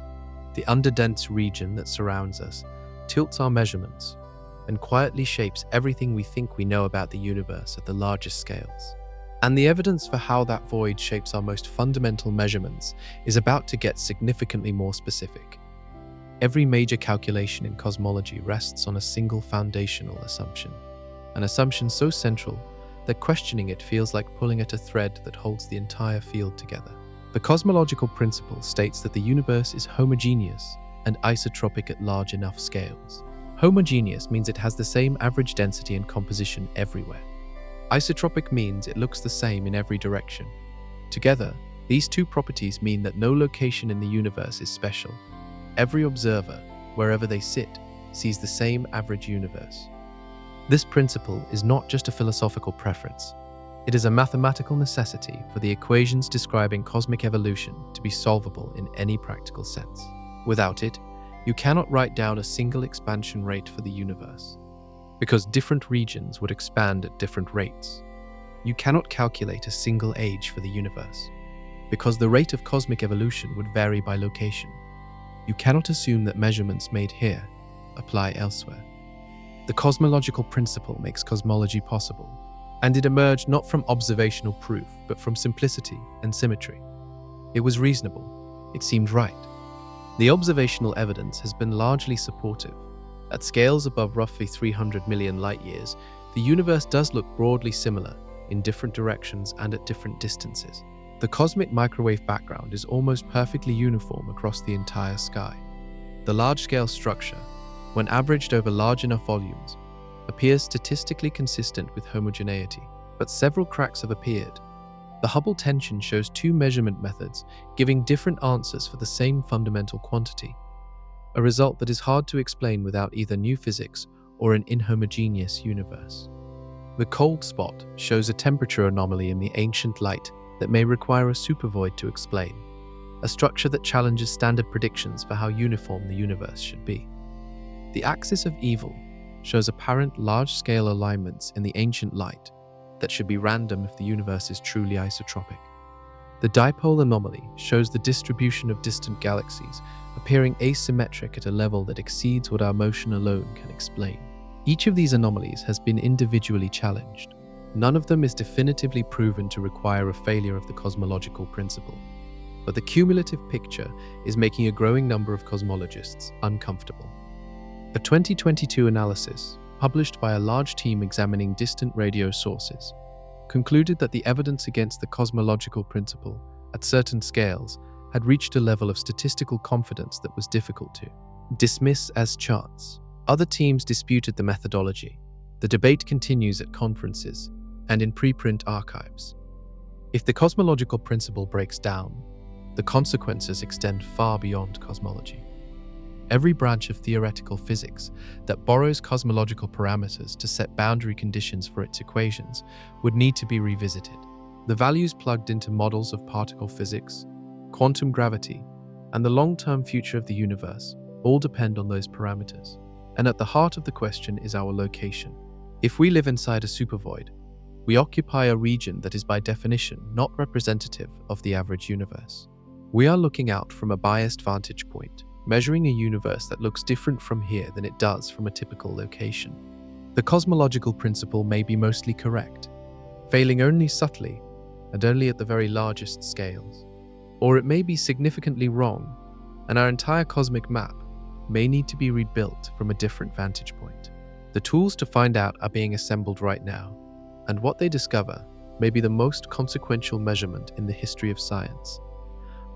The underdense region that surrounds us tilts our measurements and quietly shapes everything we think we know about the universe at the largest scales. And the evidence for how that void shapes our most fundamental measurements is about to get significantly more specific. Every major calculation in cosmology rests on a single foundational assumption, an assumption so central that questioning it feels like pulling at a thread that holds the entire field together. The cosmological principle states that the universe is homogeneous, and isotropic at large enough scales. Homogeneous means it has the same average density and composition everywhere. Isotropic means it looks the same in every direction. Together, these two properties mean that no location in the universe is special. Every observer, wherever they sit, sees the same average universe. This principle is not just a philosophical preference. It is a mathematical necessity for the equations describing cosmic evolution to be solvable in any practical sense. Without it, you cannot write down a single expansion rate for the universe, because different regions would expand at different rates. You cannot calculate a single age for the universe, because the rate of cosmic evolution would vary by location. You cannot assume that measurements made here apply elsewhere. The cosmological principle makes cosmology possible, and it emerged not from observational proof, but from simplicity and symmetry. It was reasonable. It seemed right. The observational evidence has been largely supportive. At scales above roughly 300 million light-years, the universe does look broadly similar in different directions and at different distances. The cosmic microwave background is almost perfectly uniform across the entire sky. The large-scale structure, when averaged over large enough volumes, appears statistically consistent with homogeneity, but several cracks have appeared. The Hubble tension shows two measurement methods giving different answers for the same fundamental quantity, a result that is hard to explain without either new physics or an inhomogeneous universe. The cold spot shows a temperature anomaly in the ancient light that may require a supervoid to explain, a structure that challenges standard predictions for how uniform the universe should be. The axis of evil shows apparent large-scale alignments in the ancient light that should be random if the universe is truly isotropic. The dipole anomaly shows the distribution of distant galaxies appearing asymmetric at a level that exceeds what our motion alone can explain. Each of these anomalies has been individually challenged. None of them is definitively proven to require a failure of the cosmological principle, but the cumulative picture is making a growing number of cosmologists uncomfortable. A 2022 analysis, published by a large team examining distant radio sources, concluded that the evidence against the cosmological principle at certain scales had reached a level of statistical confidence that was difficult to dismiss as chance. Other teams disputed the methodology. The debate continues at conferences and in preprint archives. If the cosmological principle breaks down, the consequences extend far beyond cosmology. Every branch of theoretical physics that borrows cosmological parameters to set boundary conditions for its equations would need to be revisited. The values plugged into models of particle physics, quantum gravity, and the long-term future of the universe all depend on those parameters. And at the heart of the question is our location. If we live inside a supervoid, we occupy a region that is by definition not representative of the average universe. We are looking out from a biased vantage point, measuring a universe that looks different from here than it does from a typical location. The cosmological principle may be mostly correct, failing only subtly and only at the very largest scales. Or it may be significantly wrong, and our entire cosmic map may need to be rebuilt from a different vantage point. The tools to find out are being assembled right now, and what they discover may be the most consequential measurement in the history of science.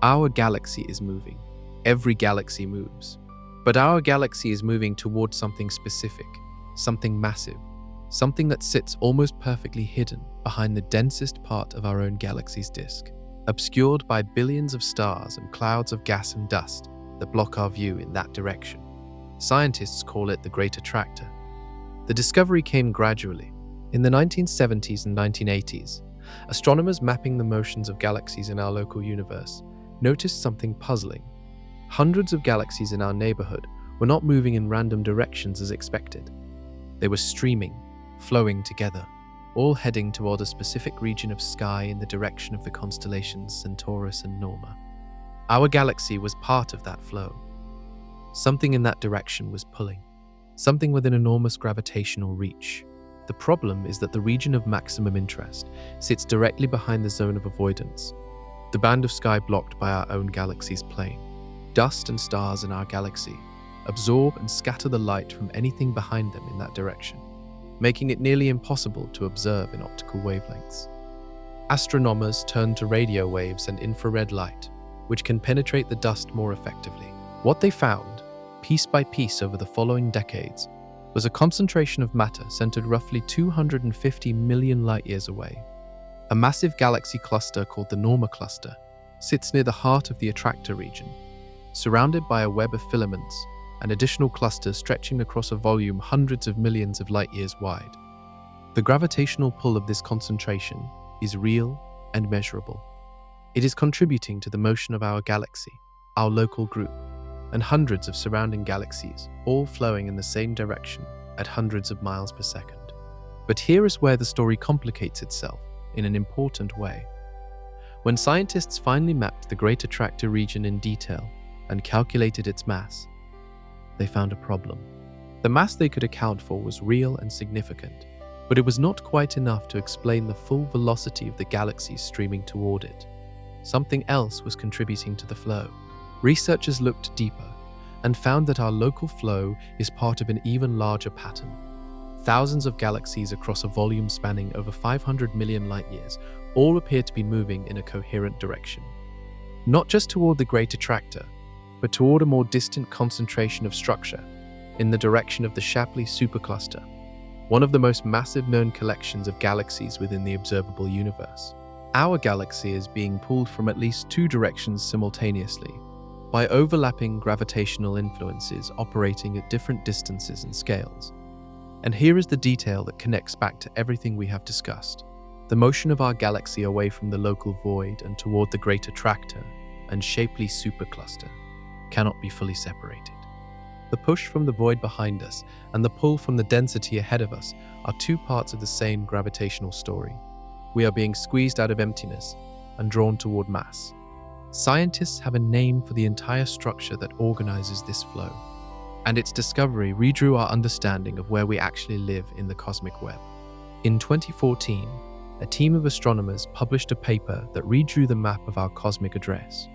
Our galaxy is moving. Every galaxy moves. But our galaxy is moving towards something specific, something massive, something that sits almost perfectly hidden behind the densest part of our own galaxy's disk, obscured by billions of stars and clouds of gas and dust that block our view in that direction. Scientists call it the Great Attractor. The discovery came gradually. In the 1970s and 1980s, astronomers mapping the motions of galaxies in our local universe noticed something puzzling. Hundreds of galaxies in our neighborhood were not moving in random directions as expected. They were streaming, flowing together, all heading toward a specific region of sky in the direction of the constellations Centaurus and Norma. Our galaxy was part of that flow. Something in that direction was pulling, something with an enormous gravitational reach. The problem is that the region of maximum interest sits directly behind the zone of avoidance, the band of sky blocked by our own galaxy's plane. Dust and stars in our galaxy absorb and scatter the light from anything behind them in that direction, making it nearly impossible to observe in optical wavelengths. Astronomers turn to radio waves and infrared light, which can penetrate the dust more effectively. What they found, piece by piece over the following decades, was a concentration of matter centered roughly 250 million light-years away. A massive galaxy cluster called the Norma cluster sits near the heart of the attractor region, surrounded by a web of filaments and additional clusters stretching across a volume hundreds of millions of light-years wide. The gravitational pull of this concentration is real and measurable. It is contributing to the motion of our galaxy, our local group, and hundreds of surrounding galaxies, all flowing in the same direction at hundreds of miles per second. But here is where the story complicates itself in an important way. When scientists finally mapped the Great Attractor region in detail and calculated its mass, they found a problem. The mass they could account for was real and significant, but it was not quite enough to explain the full velocity of the galaxies streaming toward it. Something else was contributing to the flow. Researchers looked deeper and found that our local flow is part of an even larger pattern. Thousands of galaxies across a volume spanning over 500 million light-years all appear to be moving in a coherent direction. Not just toward the Great Attractor, but toward a more distant concentration of structure, in the direction of the Shapley supercluster, one of the most massive known collections of galaxies within the observable universe. Our galaxy is being pulled from at least two directions simultaneously, by overlapping gravitational influences operating at different distances and scales. And here is the detail that connects back to everything we have discussed. The motion of our galaxy away from the local void and toward the Great Attractor and Shapley supercluster cannot be fully separated. The push from the void behind us and the pull from the density ahead of us are two parts of the same gravitational story. We are being squeezed out of emptiness and drawn toward mass. Scientists have a name for the entire structure that organizes this flow, and its discovery redrew our understanding of where we actually live in the cosmic web. In 2014, a team of astronomers published a paper that redrew the map of our cosmic address.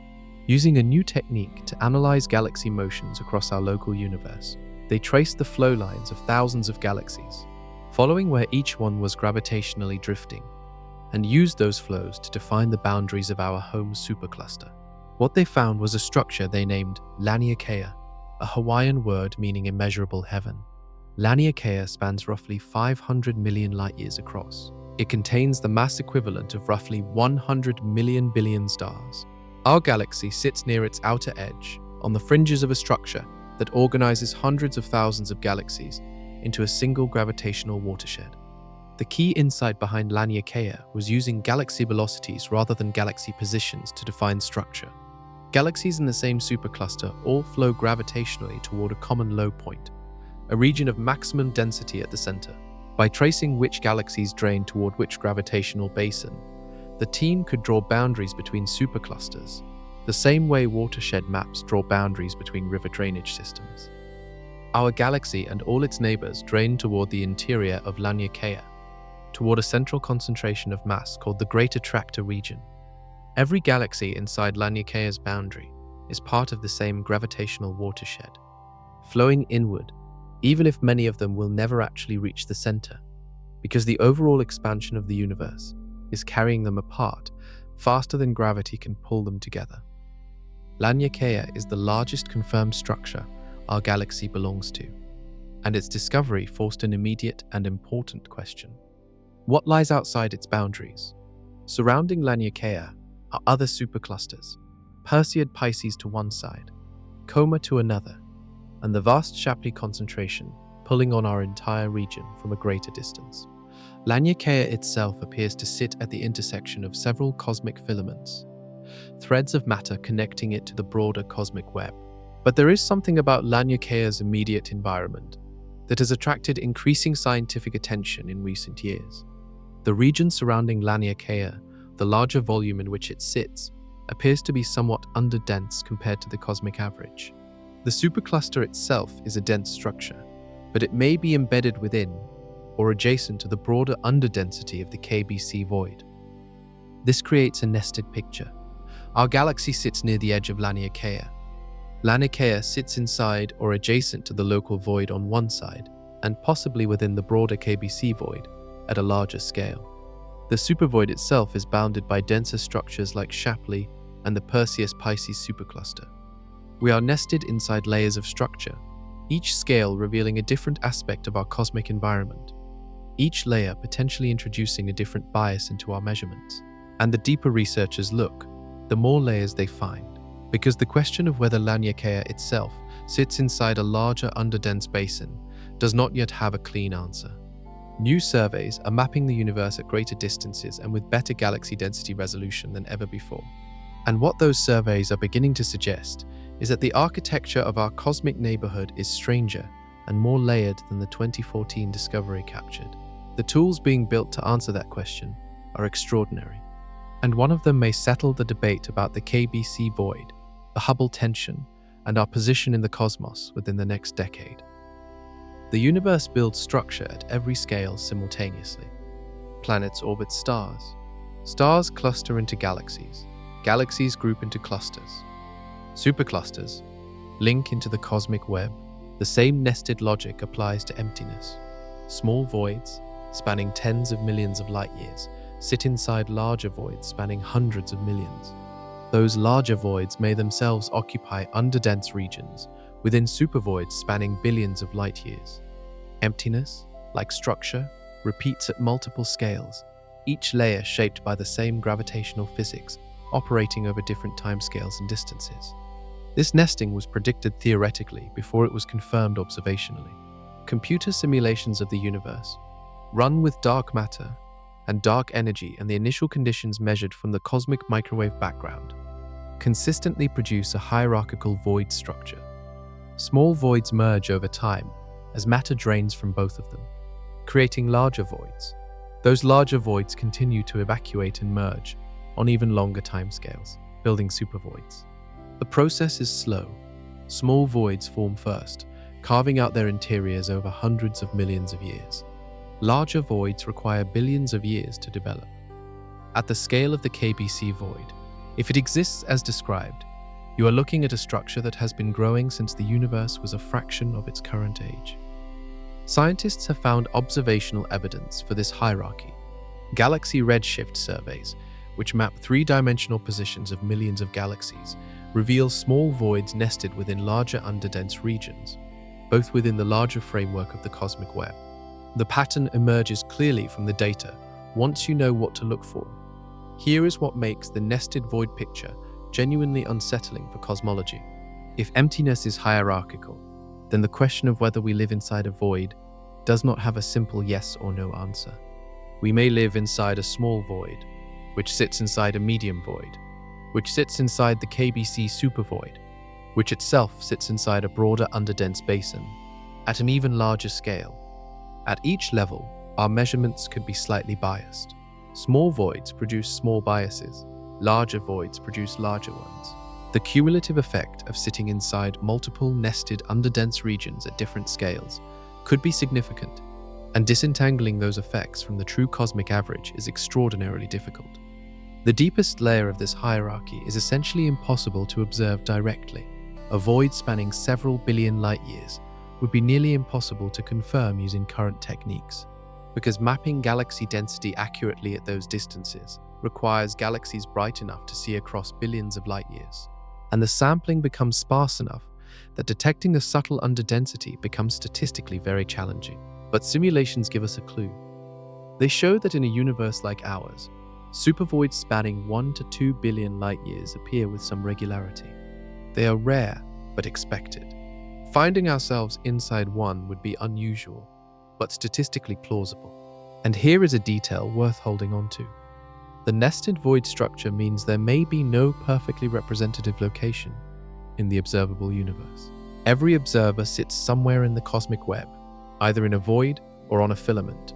Using a new technique to analyze galaxy motions across our local universe, they traced the flow lines of thousands of galaxies, following where each one was gravitationally drifting, and used those flows to define the boundaries of our home supercluster. What they found was a structure they named Laniakea, a Hawaiian word meaning immeasurable heaven. Laniakea spans roughly 500 million light-years across. It contains the mass equivalent of roughly 100 million billion stars. Our galaxy sits near its outer edge, on the fringes of a structure that organizes hundreds of thousands of galaxies into a single gravitational watershed. The key insight behind Laniakea was using galaxy velocities rather than galaxy positions to define structure. Galaxies in the same supercluster all flow gravitationally toward a common low point, a region of maximum density at the center. By tracing which galaxies drain toward which gravitational basin, the team could draw boundaries between superclusters, the same way watershed maps draw boundaries between river drainage systems. Our galaxy and all its neighbors drain toward the interior of Laniakea, toward a central concentration of mass called the Great Attractor region. Every galaxy inside Laniakea's boundary is part of the same gravitational watershed, flowing inward, even if many of them will never actually reach the center, because the overall expansion of the universe is carrying them apart faster than gravity can pull them together. Laniakea is the largest confirmed structure our galaxy belongs to, and its discovery forced an immediate and important question. What lies outside its boundaries? Surrounding Laniakea are other superclusters, Perseid Pisces to one side, Coma to another, and the vast Shapley concentration pulling on our entire region from a greater distance. Laniakea itself appears to sit at the intersection of several cosmic filaments, threads of matter connecting it to the broader cosmic web. But there is something about Laniakea's immediate environment that has attracted increasing scientific attention in recent years. The region surrounding Laniakea, the larger volume in which it sits, appears to be somewhat underdense compared to the cosmic average. The supercluster itself is a dense structure, but it may be embedded within or adjacent to the broader underdensity of the KBC void. This creates a nested picture. Our galaxy sits near the edge of Laniakea. Laniakea sits inside or adjacent to the local void on one side, and possibly within the broader KBC void at a larger scale. The supervoid itself is bounded by denser structures like Shapley and the Perseus Pisces supercluster. We are nested inside layers of structure, each scale revealing a different aspect of our cosmic environment, each layer potentially introducing a different bias into our measurements. And the deeper researchers look, the more layers they find, because the question of whether Laniakea itself sits inside a larger underdense basin does not yet have a clean answer. New surveys are mapping the universe at greater distances and with better galaxy density resolution than ever before. And what those surveys are beginning to suggest is that the architecture of our cosmic neighborhood is stranger and more layered than the 2014 discovery captured. The tools being built to answer that question are extraordinary, and one of them may settle the debate about the KBC void, the Hubble tension, and our position in the cosmos within the next decade. The universe builds structure at every scale simultaneously. Planets orbit stars. Stars cluster into galaxies. Galaxies group into clusters. Superclusters link into the cosmic web. The same nested logic applies to emptiness. Small voids, spanning tens of millions of light years, sit inside larger voids spanning hundreds of millions. Those larger voids may themselves occupy underdense regions within supervoids spanning billions of light years. Emptiness, like structure, repeats at multiple scales, each layer shaped by the same gravitational physics, operating over different timescales and distances. This nesting was predicted theoretically before it was confirmed observationally. Computer simulations of the universe, run with dark matter and dark energy and the initial conditions measured from the cosmic microwave background, consistently produce a hierarchical void structure. Small voids merge over time as matter drains from both of them, creating larger voids. Those larger voids continue to evacuate and merge on even longer timescales, building supervoids. The process is slow. Small voids form first, carving out their interiors over hundreds of millions of years. Larger voids require billions of years to develop. At the scale of the KBC void, if it exists as described, you are looking at a structure that has been growing since the universe was a fraction of its current age. Scientists have found observational evidence for this hierarchy. Galaxy redshift surveys, which map three-dimensional positions of millions of galaxies, reveal small voids nested within larger underdense regions, both within the larger framework of the cosmic web. The pattern emerges clearly from the data once you know what to look for. Here is what makes the nested void picture genuinely unsettling for cosmology. If emptiness is hierarchical, then the question of whether we live inside a void does not have a simple yes or no answer. We may live inside a small void, which sits inside a medium void, which sits inside the KBC supervoid, which itself sits inside a broader underdense basin, at an even larger scale. At each level, our measurements could be slightly biased. Small voids produce small biases, larger voids produce larger ones. The cumulative effect of sitting inside multiple nested underdense regions at different scales could be significant, and disentangling those effects from the true cosmic average is extraordinarily difficult. The deepest layer of this hierarchy is essentially impossible to observe directly. A void spanning several billion light years would be nearly impossible to confirm using current techniques, because mapping galaxy density accurately at those distances requires galaxies bright enough to see across billions of light years. And the sampling becomes sparse enough that detecting the subtle underdensity becomes statistically very challenging. But simulations give us a clue. They show that in a universe like ours, supervoids spanning 1 to 2 billion light years appear with some regularity. They are rare, but expected. Finding ourselves inside one would be unusual, but statistically plausible. And here is a detail worth holding on to. The nested void structure means there may be no perfectly representative location in the observable universe. Every observer sits somewhere in the cosmic web, either in a void or on a filament,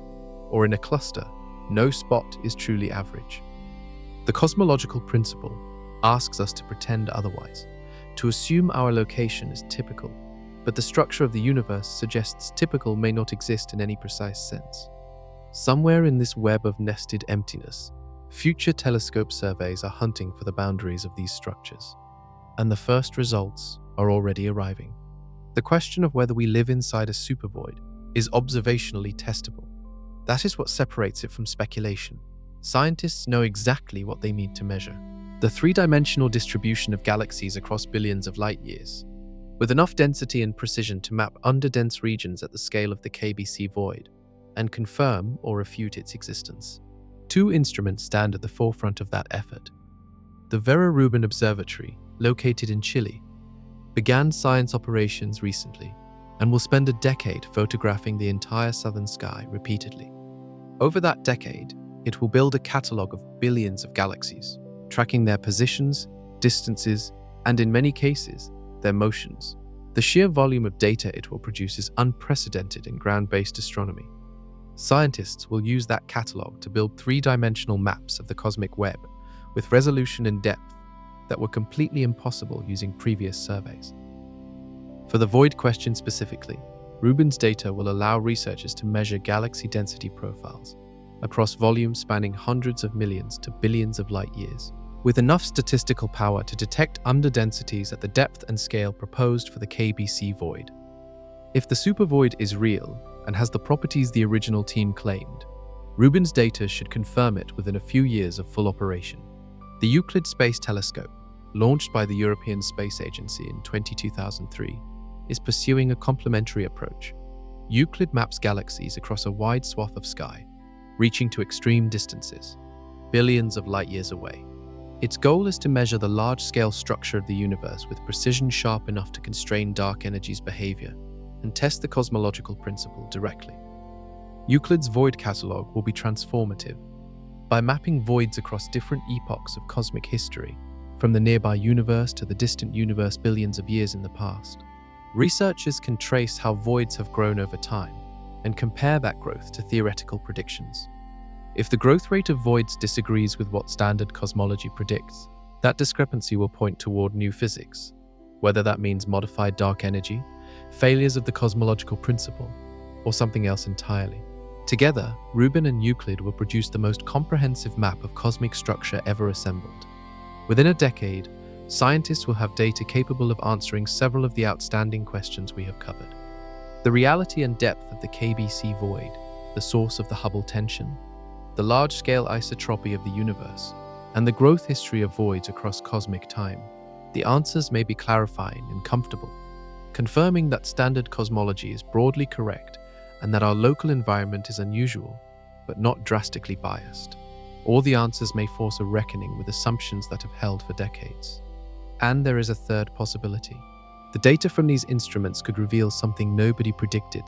or in a cluster. No spot is truly average. The cosmological principle asks us to pretend otherwise, to assume our location is typical, but the structure of the universe suggests typical may not exist in any precise sense. Somewhere in this web of nested emptiness, future telescope surveys are hunting for the boundaries of these structures, and the first results are already arriving. The question of whether we live inside a supervoid is observationally testable. That is what separates it from speculation. Scientists know exactly what they need to measure. the three-dimensional distribution of galaxies across billions of light years, with enough density and precision to map underdense regions at the scale of the KBC void and confirm or refute its existence. Two instruments stand at the forefront of that effort. The Vera Rubin Observatory, located in Chile, began science operations recently and will spend a decade photographing the entire southern sky repeatedly. Over that decade, it will build a catalogue of billions of galaxies, tracking their positions, distances, and in many cases, their motions. The sheer volume of data it will produce is unprecedented in ground-based astronomy. Scientists will use that catalogue to build three-dimensional maps of the cosmic web with resolution and depth that were completely impossible using previous surveys. For the void question specifically, Rubin's data will allow researchers to measure galaxy density profiles across volumes spanning hundreds of millions to billions of light years, with enough statistical power to detect underdensities at the depth and scale proposed for the KBC void. If the supervoid is real and has the properties the original team claimed, Rubin's data should confirm it within a few years of full operation. The Euclid Space Telescope, launched by the European Space Agency in 2003, is pursuing a complementary approach. Euclid maps galaxies across a wide swath of sky, reaching to extreme distances, billions of light years away. Its goal is to measure the large-scale structure of the universe with precision sharp enough to constrain dark energy's behavior and test the cosmological principle directly. Euclid's void catalogue will be transformative. By mapping voids across different epochs of cosmic history, from the nearby universe to the distant universe billions of years in the past, researchers can trace how voids have grown over time and compare that growth to theoretical predictions. If the growth rate of voids disagrees with what standard cosmology predicts, that discrepancy will point toward new physics, whether that means modified dark energy, failures of the cosmological principle, or something else entirely. Together, Rubin and Euclid will produce the most comprehensive map of cosmic structure ever assembled. Within a decade, scientists will have data capable of answering several of the outstanding questions we have covered. The reality and depth of the KBC void, the source of the Hubble tension, the large-scale isotropy of the universe, and the growth history of voids across cosmic time. The answers may be clarifying and comfortable, confirming that standard cosmology is broadly correct and that our local environment is unusual, but not drastically biased. Or the answers may force a reckoning with assumptions that have held for decades. And there is a third possibility. The data from these instruments could reveal something nobody predicted,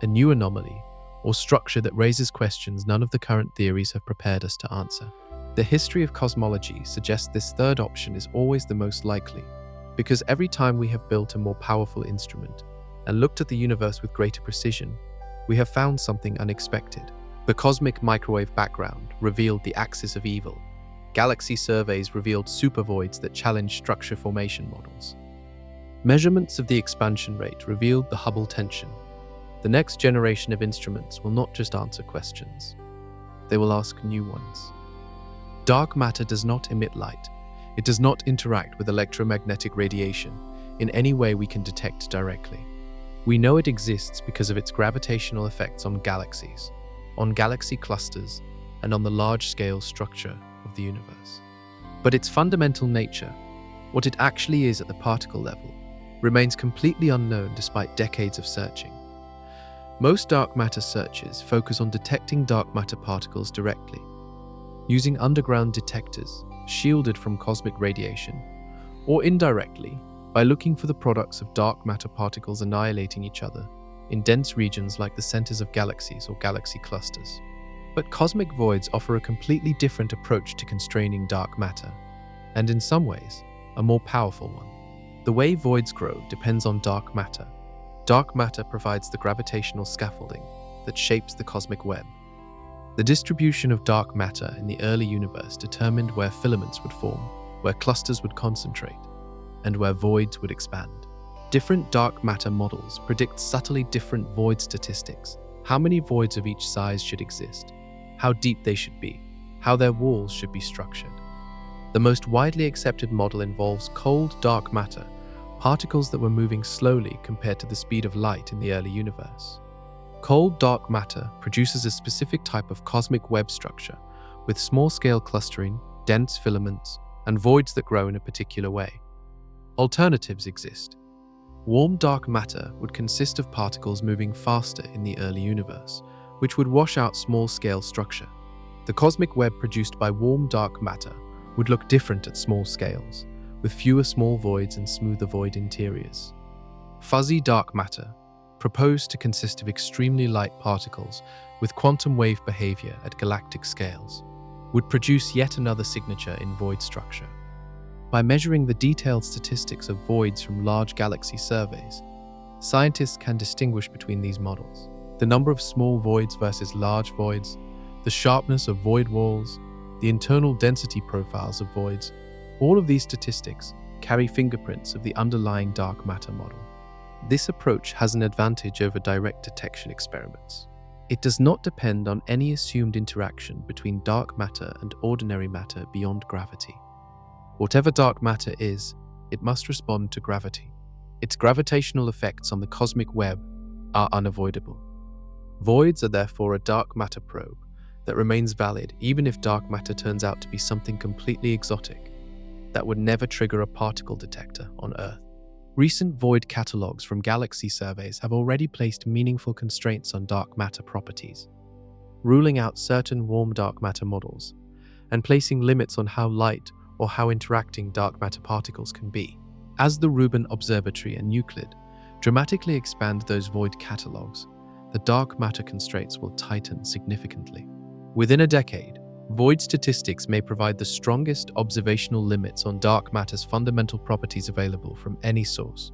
a new anomaly, or structure that raises questions none of the current theories have prepared us to answer. The history of cosmology suggests this third option is always the most likely, because every time we have built a more powerful instrument and looked at the universe with greater precision, we have found something unexpected. The cosmic microwave background revealed the axis of evil. Galaxy surveys revealed supervoids that challenged structure formation models. Measurements of the expansion rate revealed the Hubble tension. The next generation of instruments will not just answer questions, they will ask new ones. Dark matter does not emit light. It does not interact with electromagnetic radiation in any way we can detect directly. We know it exists because of its gravitational effects on galaxies, on galaxy clusters, and on the large-scale structure of the universe. But its fundamental nature, what it actually is at the particle level, remains completely unknown despite decades of searching. Most dark matter searches focus on detecting dark matter particles directly, using underground detectors shielded from cosmic radiation, or indirectly by looking for the products of dark matter particles annihilating each other in dense regions like the centers of galaxies or galaxy clusters. But cosmic voids offer a completely different approach to constraining dark matter, and in some ways, a more powerful one. The way voids grow depends on dark matter. Dark matter provides the gravitational scaffolding that shapes the cosmic web. The distribution of dark matter in the early universe determined where filaments would form, where clusters would concentrate, and where voids would expand. Different dark matter models predict subtly different void statistics, how many voids of each size should exist, how deep they should be, how their walls should be structured. The most widely accepted model involves cold dark matter, particles that were moving slowly compared to the speed of light in the early universe. Cold dark matter produces a specific type of cosmic web structure with small-scale clustering, dense filaments, and voids that grow in a particular way. Alternatives exist. Warm dark matter would consist of particles moving faster in the early universe, which would wash out small-scale structure. The cosmic web produced by warm dark matter would look different at small scales, with fewer small voids and smoother void interiors. Fuzzy dark matter, proposed to consist of extremely light particles with quantum wave behavior at galactic scales, would produce yet another signature in void structure. By measuring the detailed statistics of voids from large galaxy surveys, scientists can distinguish between these models: the number of small voids versus large voids, the sharpness of void walls, the internal density profiles of voids. All of these statistics carry fingerprints of the underlying dark matter model. This approach has an advantage over direct detection experiments. It does not depend on any assumed interaction between dark matter and ordinary matter beyond gravity. Whatever dark matter is, it must respond to gravity. Its gravitational effects on the cosmic web are unavoidable. Voids are therefore a dark matter probe that remains valid even if dark matter turns out to be something completely exotic that would never trigger a particle detector on Earth. Recent void catalogs from galaxy surveys have already placed meaningful constraints on dark matter properties, ruling out certain warm dark matter models and placing limits on how light or how interacting dark matter particles can be. As the Rubin Observatory and Euclid dramatically expand those void catalogs, the dark matter constraints will tighten significantly. Within a decade, void statistics may provide the strongest observational limits on dark matter's fundamental properties available from any source.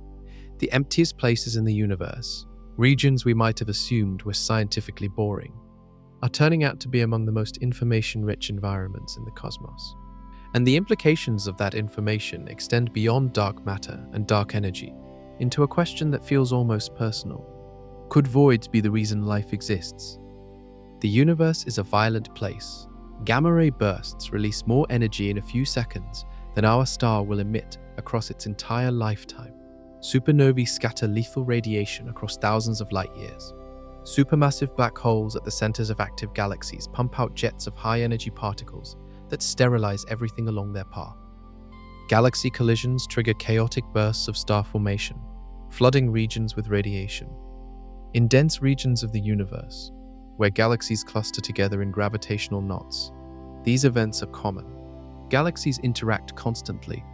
The emptiest places in the universe, regions we might have assumed were scientifically boring, are turning out to be among the most information-rich environments in the cosmos. And the implications of that information extend beyond dark matter and dark energy into a question that feels almost personal. Could voids be the reason life exists? The universe is a violent place. Gamma-ray bursts release more energy in a few seconds than our star will emit across its entire lifetime. Supernovae scatter lethal radiation across thousands of light years. Supermassive black holes at the centers of active galaxies pump out jets of high-energy particles that sterilize everything along their path. Galaxy collisions trigger chaotic bursts of star formation, flooding regions with radiation. In dense regions of the universe, where galaxies cluster together in gravitational knots, these events are common. Galaxies interact constantly.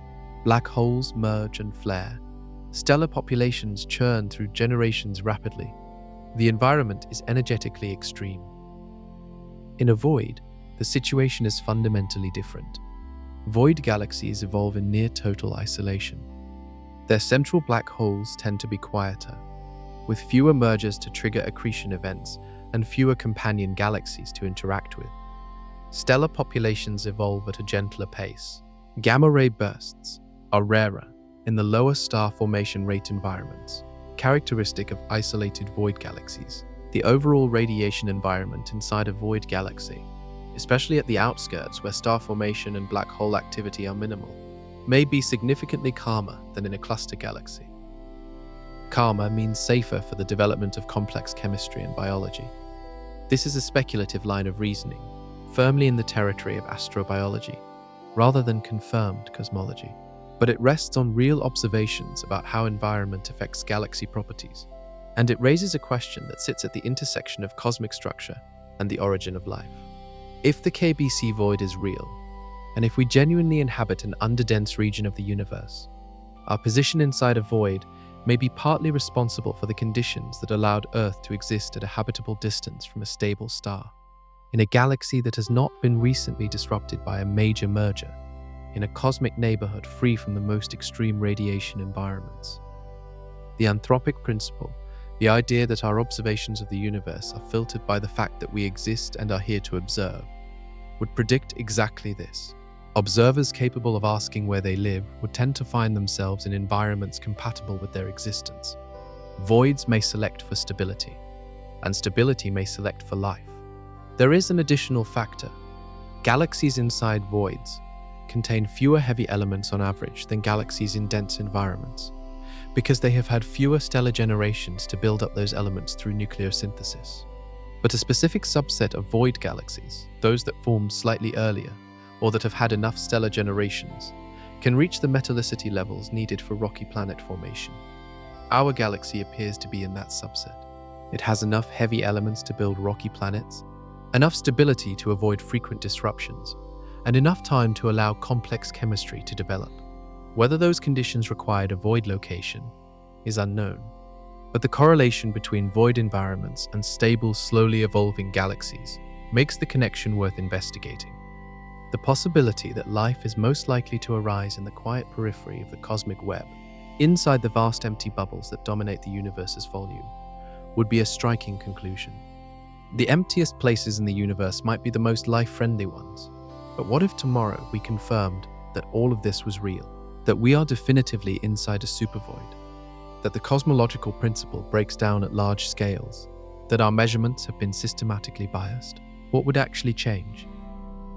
Black holes merge and flare. Stellar populations churn through generations rapidly. The environment is energetically extreme. In a void, the situation is fundamentally different. Void galaxies evolve in near total isolation. Their central black holes tend to be quieter, with fewer mergers to trigger accretion events and fewer companion galaxies to interact with. Stellar populations evolve at a gentler pace. Gamma-ray bursts are rarer in the lower star formation rate environments, characteristic of isolated void galaxies. The overall radiation environment inside a void galaxy, especially at the outskirts where star formation and black hole activity are minimal, may be significantly calmer than in a cluster galaxy. Calmer means safer for the development of complex chemistry and biology. This is a speculative line of reasoning, firmly in the territory of astrobiology, rather than confirmed cosmology. But it rests on real observations about how environment affects galaxy properties, and it raises a question that sits at the intersection of cosmic structure and the origin of life. If the KBC void is real, and if we genuinely inhabit an underdense region of the universe, our position inside a void may be partly responsible for the conditions that allowed Earth to exist at a habitable distance from a stable star, in a galaxy that has not been recently disrupted by a major merger, in a cosmic neighborhood free from the most extreme radiation environments. The anthropic principle, the idea that our observations of the universe are filtered by the fact that we exist and are here to observe, would predict exactly this. Observers capable of asking where they live would tend to find themselves in environments compatible with their existence. Voids may select for stability, and stability may select for life. There is an additional factor. Galaxies inside voids contain fewer heavy elements on average than galaxies in dense environments, because they have had fewer stellar generations to build up those elements through nuclear synthesis. But a specific subset of void galaxies, those that formed slightly earlier, or that have had enough stellar generations, can reach the metallicity levels needed for rocky planet formation. Our galaxy appears to be in that subset. It has enough heavy elements to build rocky planets, enough stability to avoid frequent disruptions, and enough time to allow complex chemistry to develop. Whether those conditions required a void location is unknown, but the correlation between void environments and stable, slowly evolving galaxies makes the connection worth investigating. The possibility that life is most likely to arise in the quiet periphery of the cosmic web, inside the vast empty bubbles that dominate the universe's volume, would be a striking conclusion. The emptiest places in the universe might be the most life-friendly ones, but what if tomorrow we confirmed that all of this was real, that we are definitively inside a supervoid, that the cosmological principle breaks down at large scales, that our measurements have been systematically biased? What would actually change?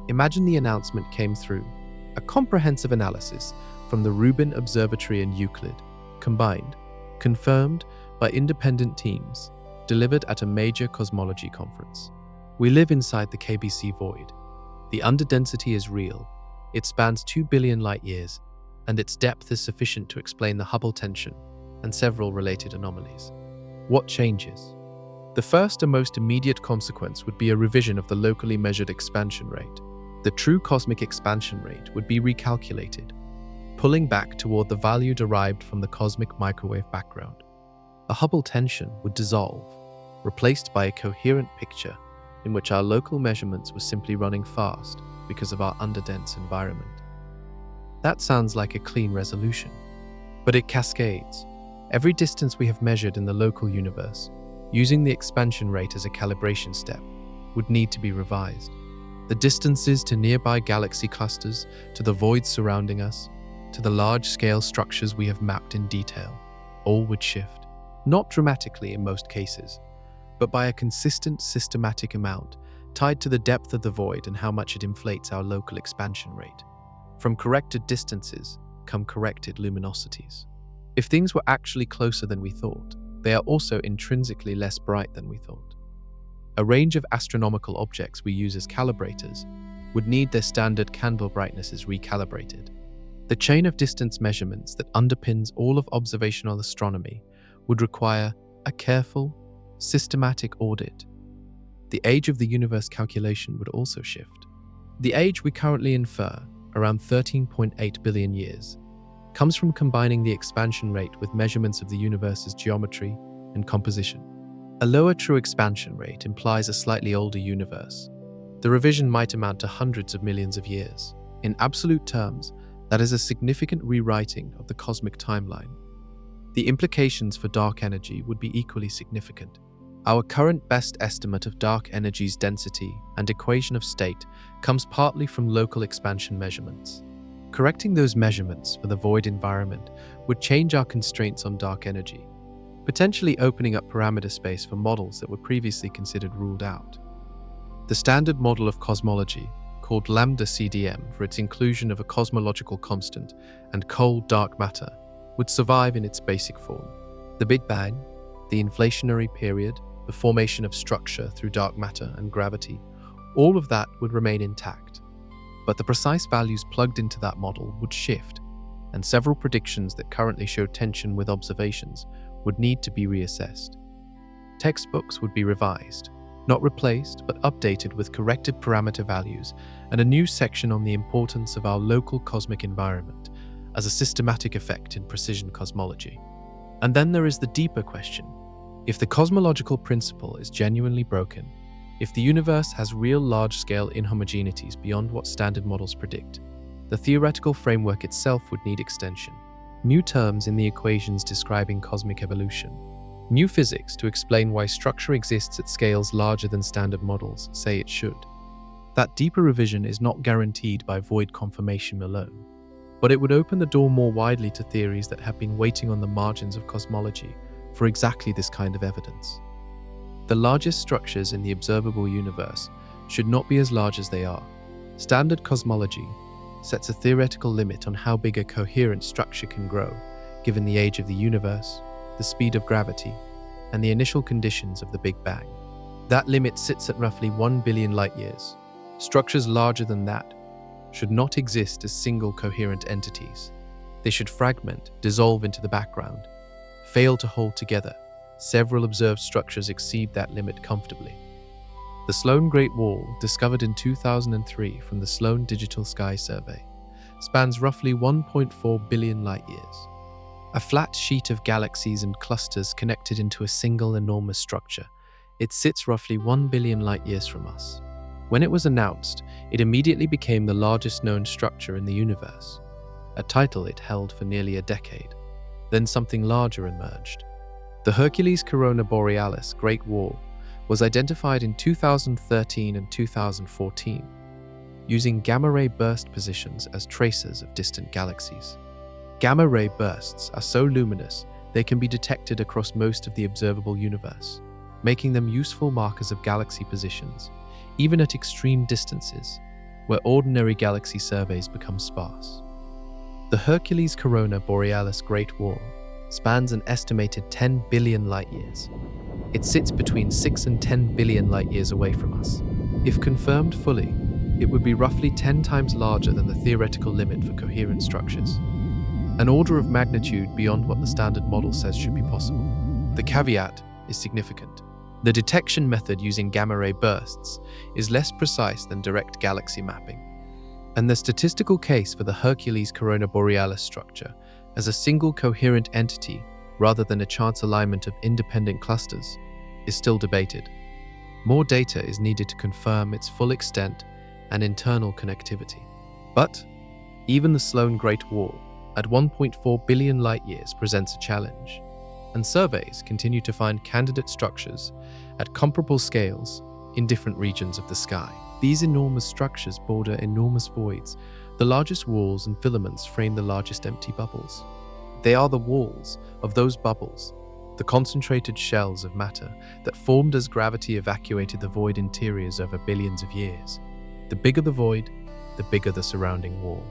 Imagine the announcement came through, a comprehensive analysis from the Rubin Observatory and Euclid, combined, confirmed by independent teams, delivered at a major cosmology conference. We live inside the KBC void. The underdensity is real. It spans 2 billion light-years, and its depth is sufficient to explain the Hubble tension and several related anomalies. What changes? The first and most immediate consequence would be a revision of the locally measured expansion rate. The true cosmic expansion rate would be recalculated, pulling back toward the value derived from the cosmic microwave background. The Hubble tension would dissolve, replaced by a coherent picture in which our local measurements were simply running fast because of our underdense environment. That sounds like a clean resolution, but it cascades. Every distance we have measured in the local universe, using the expansion rate as a calibration step, would need to be revised. The distances to nearby galaxy clusters, to the voids surrounding us, to the large-scale structures we have mapped in detail, all would shift. Not dramatically in most cases, but by a consistent, systematic amount tied to the depth of the void and how much it inflates our local expansion rate. From corrected distances come corrected luminosities. If things were actually closer than we thought, they are also intrinsically less bright than we thought. A range of astronomical objects we use as calibrators would need their standard candle brightnesses recalibrated. The chain of distance measurements that underpins all of observational astronomy would require a careful, systematic audit. The age of the universe calculation would also shift. The age we currently infer, around 13.8 billion years, comes from combining the expansion rate with measurements of the universe's geometry and composition. A lower true expansion rate implies a slightly older universe. The revision might amount to hundreds of millions of years. In absolute terms, that is a significant rewriting of the cosmic timeline. The implications for dark energy would be equally significant. Our current best estimate of dark energy's density and equation of state comes partly from local expansion measurements. Correcting those measurements for the void environment would change our constraints on dark energy, potentially opening up parameter space for models that were previously considered ruled out. The standard model of cosmology, called lambda CDM for its inclusion of a cosmological constant and cold dark matter, would survive in its basic form. The Big Bang, the inflationary period, the formation of structure through dark matter and gravity, all of that would remain intact. But the precise values plugged into that model would shift, and several predictions that currently show tension with observations would need to be reassessed. Textbooks would be revised, not replaced, but updated with corrected parameter values and a new section on the importance of our local cosmic environment as a systematic effect in precision cosmology. And then there is the deeper question. If the cosmological principle is genuinely broken, if the universe has real large-scale inhomogeneities beyond what standard models predict, the theoretical framework itself would need extension. New terms in the equations describing cosmic evolution. New physics to explain why structure exists at scales larger than standard models say it should. That deeper revision is not guaranteed by void confirmation alone, but it would open the door more widely to theories that have been waiting on the margins of cosmology for exactly this kind of evidence. The largest structures in the observable universe should not be as large as they are. Standard cosmology sets a theoretical limit on how big a coherent structure can grow, given the age of the universe, the speed of gravity, and the initial conditions of the Big Bang. That limit sits at roughly 1 billion light-years. Structures larger than that should not exist as single coherent entities. They should fragment, dissolve into the background, fail to hold together. Several observed structures exceed that limit comfortably. The Sloan Great Wall, discovered in 2003 from the Sloan Digital Sky Survey, spans roughly 1.4 billion light-years. A flat sheet of galaxies and clusters connected into a single enormous structure. It sits roughly 1 billion light-years from us. When it was announced, it immediately became the largest known structure in the universe, a title it held for nearly a decade. Then something larger emerged. The Hercules Corona Borealis Great Wall was identified in 2013 and 2014, using gamma-ray burst positions as tracers of distant galaxies. Gamma-ray bursts are so luminous they can be detected across most of the observable universe, making them useful markers of galaxy positions, even at extreme distances, where ordinary galaxy surveys become sparse. The Hercules Corona Borealis Great Wall spans an estimated 10 billion light-years. It sits between 6 and 10 billion light-years away from us. If confirmed fully, it would be roughly 10 times larger than the theoretical limit for coherent structures, an order of magnitude beyond what the standard model says should be possible. The caveat is significant. The detection method using gamma-ray bursts is less precise than direct galaxy mapping, and the statistical case for the Hercules Corona Borealis structure as a single coherent entity rather than a chance alignment of independent clusters is still debated. More data is needed to confirm its full extent and internal connectivity. But even the Sloan Great Wall at 1.4 billion light-years presents a challenge, and surveys continue to find candidate structures at comparable scales in different regions of the sky. These enormous structures border enormous voids. The largest walls and filaments frame the largest empty bubbles. They are the walls of those bubbles, the concentrated shells of matter that formed as gravity evacuated the void interiors over billions of years. The bigger the void, the bigger the surrounding wall.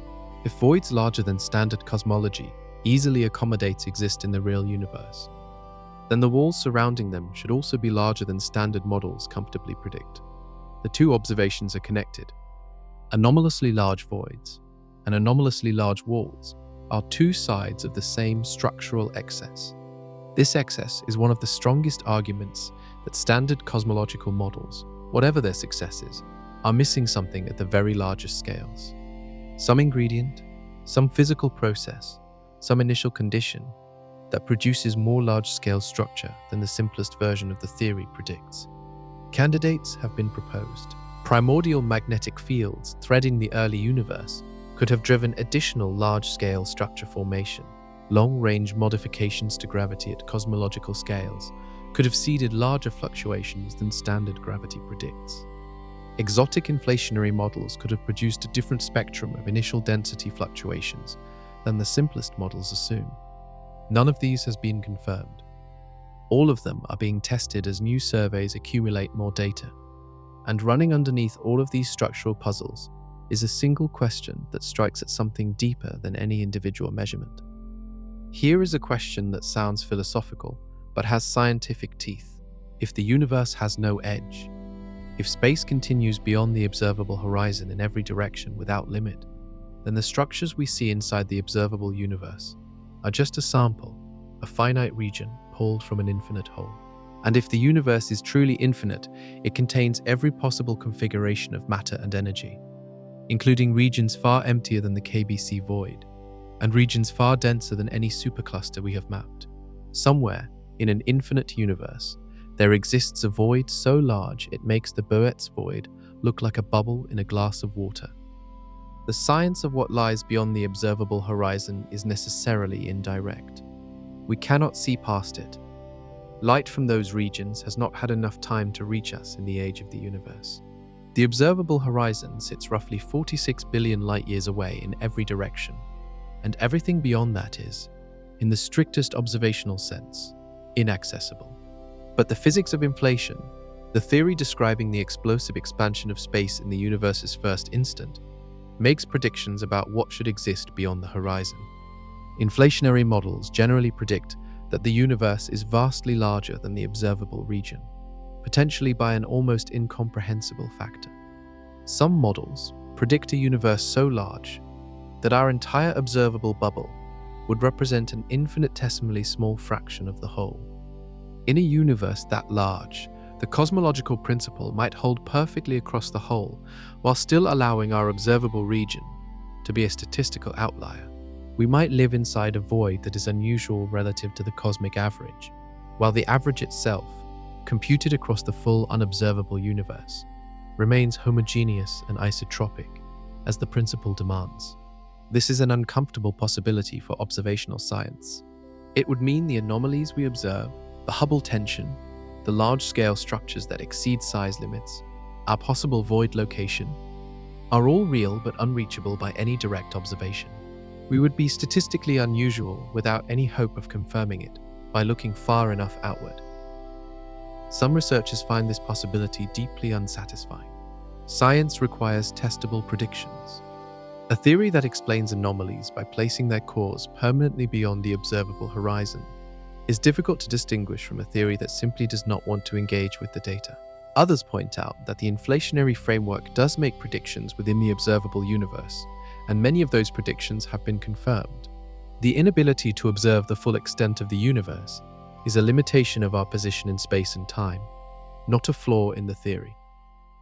If voids larger than standard cosmology easily accommodates exist in the real universe, then the walls surrounding them should also be larger than standard models comfortably predict. The two observations are connected. Anomalously large voids and anomalously large walls are two sides of the same structural excess. This excess is one of the strongest arguments that standard cosmological models, whatever their successes, are missing something at the very largest scales. Some ingredient, some physical process, some initial condition that produces more large-scale structure than the simplest version of the theory predicts. Candidates have been proposed. Primordial magnetic fields threading the early universe could have driven additional large-scale structure formation. Long-range modifications to gravity at cosmological scales could have seeded larger fluctuations than standard gravity predicts. Exotic inflationary models could have produced a different spectrum of initial density fluctuations than the simplest models assume. None of these has been confirmed. All of them are being tested as new surveys accumulate more data. And running underneath all of these structural puzzles is a single question that strikes at something deeper than any individual measurement. Here is a question that sounds philosophical, but has scientific teeth. If the universe has no edge, if space continues beyond the observable horizon in every direction without limit, then the structures we see inside the observable universe are just a sample, a finite region pulled from an infinite whole. And if the universe is truly infinite, it contains every possible configuration of matter and energy, including regions far emptier than the KBC void, and regions far denser than any supercluster we have mapped. Somewhere in an infinite universe, there exists a void so large it makes the Boet's void look like a bubble in a glass of water. The science of what lies beyond the observable horizon is necessarily indirect. We cannot see past it. Light from those regions has not had enough time to reach us in the age of the universe. The observable horizon sits roughly 46 billion light-years away in every direction, and everything beyond that is, in the strictest observational sense, inaccessible. But the physics of inflation, the theory describing the explosive expansion of space in the universe's first instant, makes predictions about what should exist beyond the horizon. Inflationary models generally predict that the universe is vastly larger than the observable region, potentially by an almost incomprehensible factor. Some models, predict a universe so large that our entire observable bubble would represent an infinitesimally small fraction of the whole. In a universe that large, the cosmological principle might hold perfectly across the whole, while still allowing our observable region to be a statistical outlier. We might live inside a void that is unusual relative to the cosmic average, while the average itself, computed across the full unobservable universe, remains homogeneous and isotropic, as the principle demands. This is an uncomfortable possibility for observational science. It would mean the anomalies we observe, the Hubble tension, the large-scale structures that exceed size limits, our possible void location, are all real but unreachable by any direct observation. We would be statistically unusual without any hope of confirming it by looking far enough outward. Some researchers find this possibility deeply unsatisfying. Science requires testable predictions. A theory that explains anomalies by placing their cause permanently beyond the observable horizon is difficult to distinguish from a theory that simply does not want to engage with the data. Others point out that the inflationary framework does make predictions within the observable universe, and many of those predictions have been confirmed. The inability to observe the full extent of the universe is a limitation of our position in space and time, not a flaw in the theory.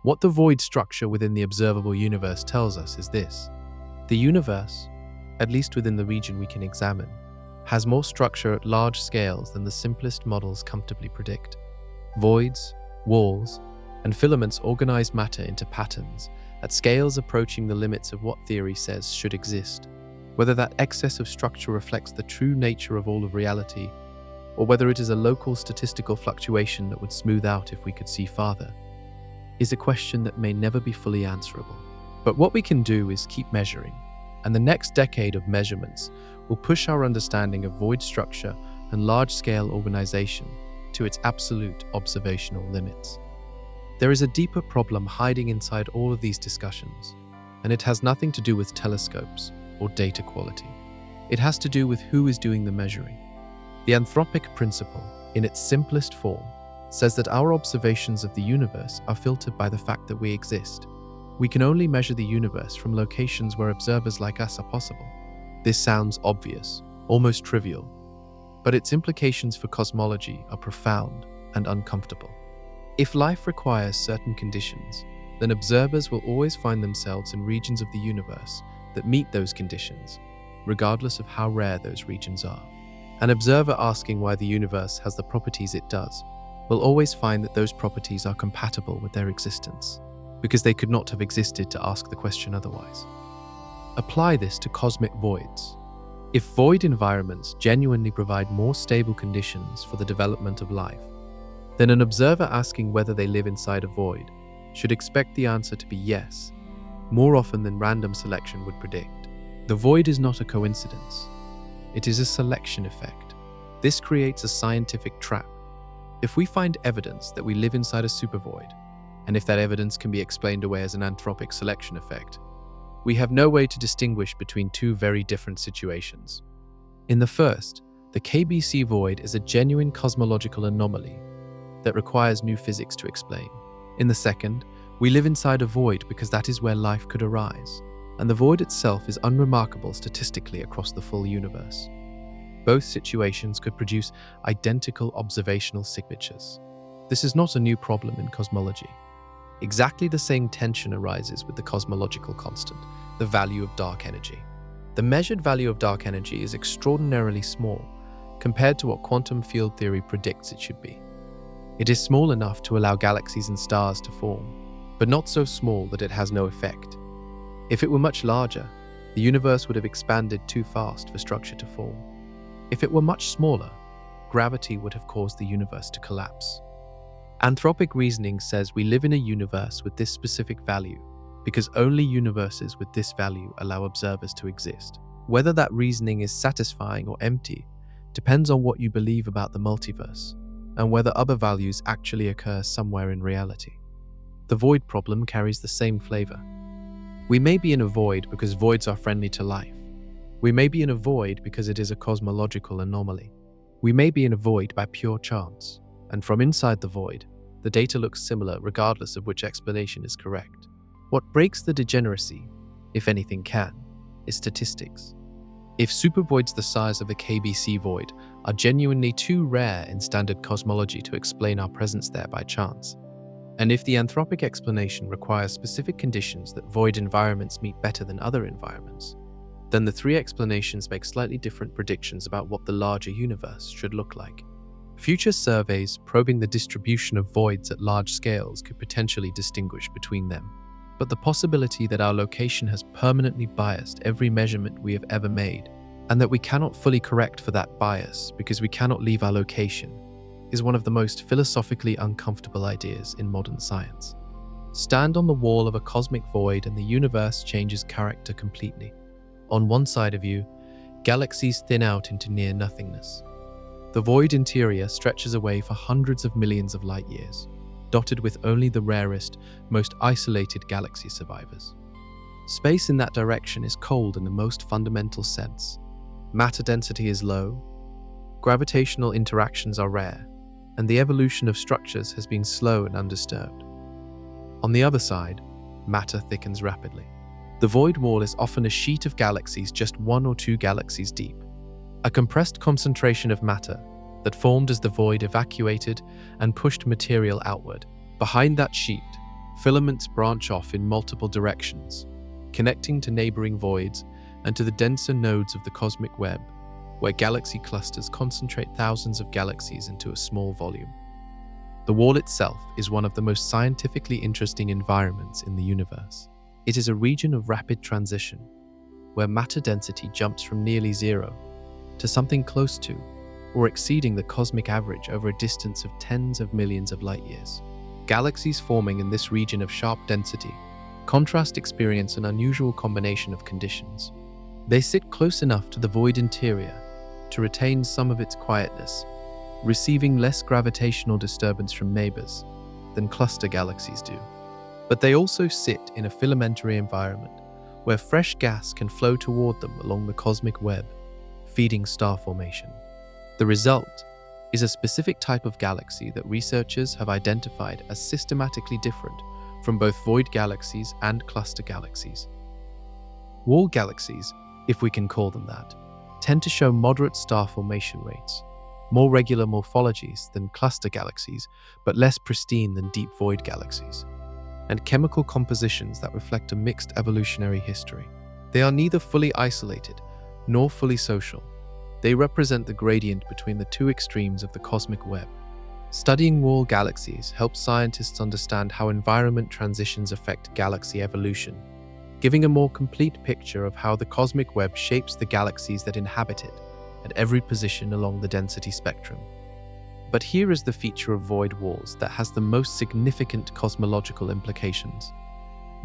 What the void structure within the observable universe tells us is this: the universe, at least within the region we can examine, has more structure at large scales than the simplest models comfortably predict. Voids, walls, and filaments organize matter into patterns at scales approaching the limits of what theory says should exist. Whether that excess of structure reflects the true nature of all of reality, or whether it is a local statistical fluctuation that would smooth out if we could see farther, is a question that may never be fully answerable. But what we can do is keep measuring, and the next decade of measurements will push our understanding of void structure and large-scale organization to its absolute observational limits. There is a deeper problem hiding inside all of these discussions, and it has nothing to do with telescopes or data quality. It has to do with who is doing the measuring. The anthropic principle, in its simplest form, says that our observations of the universe are filtered by the fact that we exist. We can only measure the universe from locations where observers like us are possible. This sounds obvious, almost trivial, but its implications for cosmology are profound and uncomfortable. If life requires certain conditions, then observers will always find themselves in regions of the universe that meet those conditions, regardless of how rare those regions are. An observer asking why the universe has the properties it does will always find that those properties are compatible with their existence, because they could not have existed to ask the question otherwise. Apply this to cosmic voids. If void environments genuinely provide more stable conditions for the development of life, then an observer asking whether they live inside a void should expect the answer to be yes, more often than random selection would predict. The void is not a coincidence. It is a selection effect. This creates a scientific trap. If we find evidence that we live inside a supervoid, and if that evidence can be explained away as an anthropic selection effect, we have no way to distinguish between two very different situations. In the first, the KBC void is a genuine cosmological anomaly that requires new physics to explain. In the second, we live inside a void because that is where life could arise, and the void itself is unremarkable statistically across the full universe. Both situations could produce identical observational signatures. This is not a new problem in cosmology. Exactly the same tension arises with the cosmological constant, the value of dark energy. The measured value of dark energy is extraordinarily small compared to what quantum field theory predicts it should be. It is small enough to allow galaxies and stars to form, but not so small that it has no effect. If it were much larger, the universe would have expanded too fast for structure to form. If it were much smaller, gravity would have caused the universe to collapse. Anthropic reasoning says we live in a universe with this specific value because only universes with this value allow observers to exist. Whether that reasoning is satisfying or empty depends on what you believe about the multiverse and whether other values actually occur somewhere in reality. The void problem carries the same flavor. We may be in a void because voids are friendly to life. We may be in a void because it is a cosmological anomaly. We may be in a void by pure chance, and from inside the void, the data looks similar regardless of which explanation is correct. What breaks the degeneracy, if anything can, is statistics. If supervoids the size of the KBC void are genuinely too rare in standard cosmology to explain our presence there by chance, and if the anthropic explanation requires specific conditions that void environments meet better than other environments, then the three explanations make slightly different predictions about what the larger universe should look like. Future surveys probing the distribution of voids at large scales could potentially distinguish between them. But the possibility that our location has permanently biased every measurement we have ever made, and that we cannot fully correct for that bias because we cannot leave our location, is one of the most philosophically uncomfortable ideas in modern science. Stand on the wall of a cosmic void and the universe changes character completely. On one side of you, galaxies thin out into near-nothingness. The void interior stretches away for hundreds of millions of light years, dotted with only the rarest, most isolated galaxy survivors. Space in that direction is cold in the most fundamental sense. Matter density is low, gravitational interactions are rare, and the evolution of structures has been slow and undisturbed. On the other side, matter thickens rapidly. The void wall is often a sheet of galaxies just 1 or 2 galaxies deep, a compressed concentration of matter that formed as the void evacuated and pushed material outward. Behind that sheet, filaments branch off in multiple directions, connecting to neighboring voids and to the denser nodes of the cosmic web, where galaxy clusters concentrate thousands of galaxies into a small volume. The wall itself is one of the most scientifically interesting environments in the universe. It is a region of rapid transition, where matter density jumps from nearly zero to something close to or exceeding the cosmic average over a distance of tens of millions of light years. Galaxies forming in this region of sharp density contrast experience an unusual combination of conditions. They sit close enough to the void interior to retain some of its quietness, receiving less gravitational disturbance from neighbors than cluster galaxies do. But they also sit in a filamentary environment where fresh gas can flow toward them along the cosmic web, feeding star formation. The result is a specific type of galaxy that researchers have identified as systematically different from both void galaxies and cluster galaxies. Wall galaxies, if we can call them that, tend to show moderate star formation rates, more regular morphologies than cluster galaxies, but less pristine than deep void galaxies, and chemical compositions that reflect a mixed evolutionary history. They are neither fully isolated nor fully social. They represent the gradient between the two extremes of the cosmic web. Studying wall galaxies helps scientists understand how environment transitions affect galaxy evolution, giving a more complete picture of how the cosmic web shapes the galaxies that inhabit it at every position along the density spectrum. But here is the feature of void walls that has the most significant cosmological implications.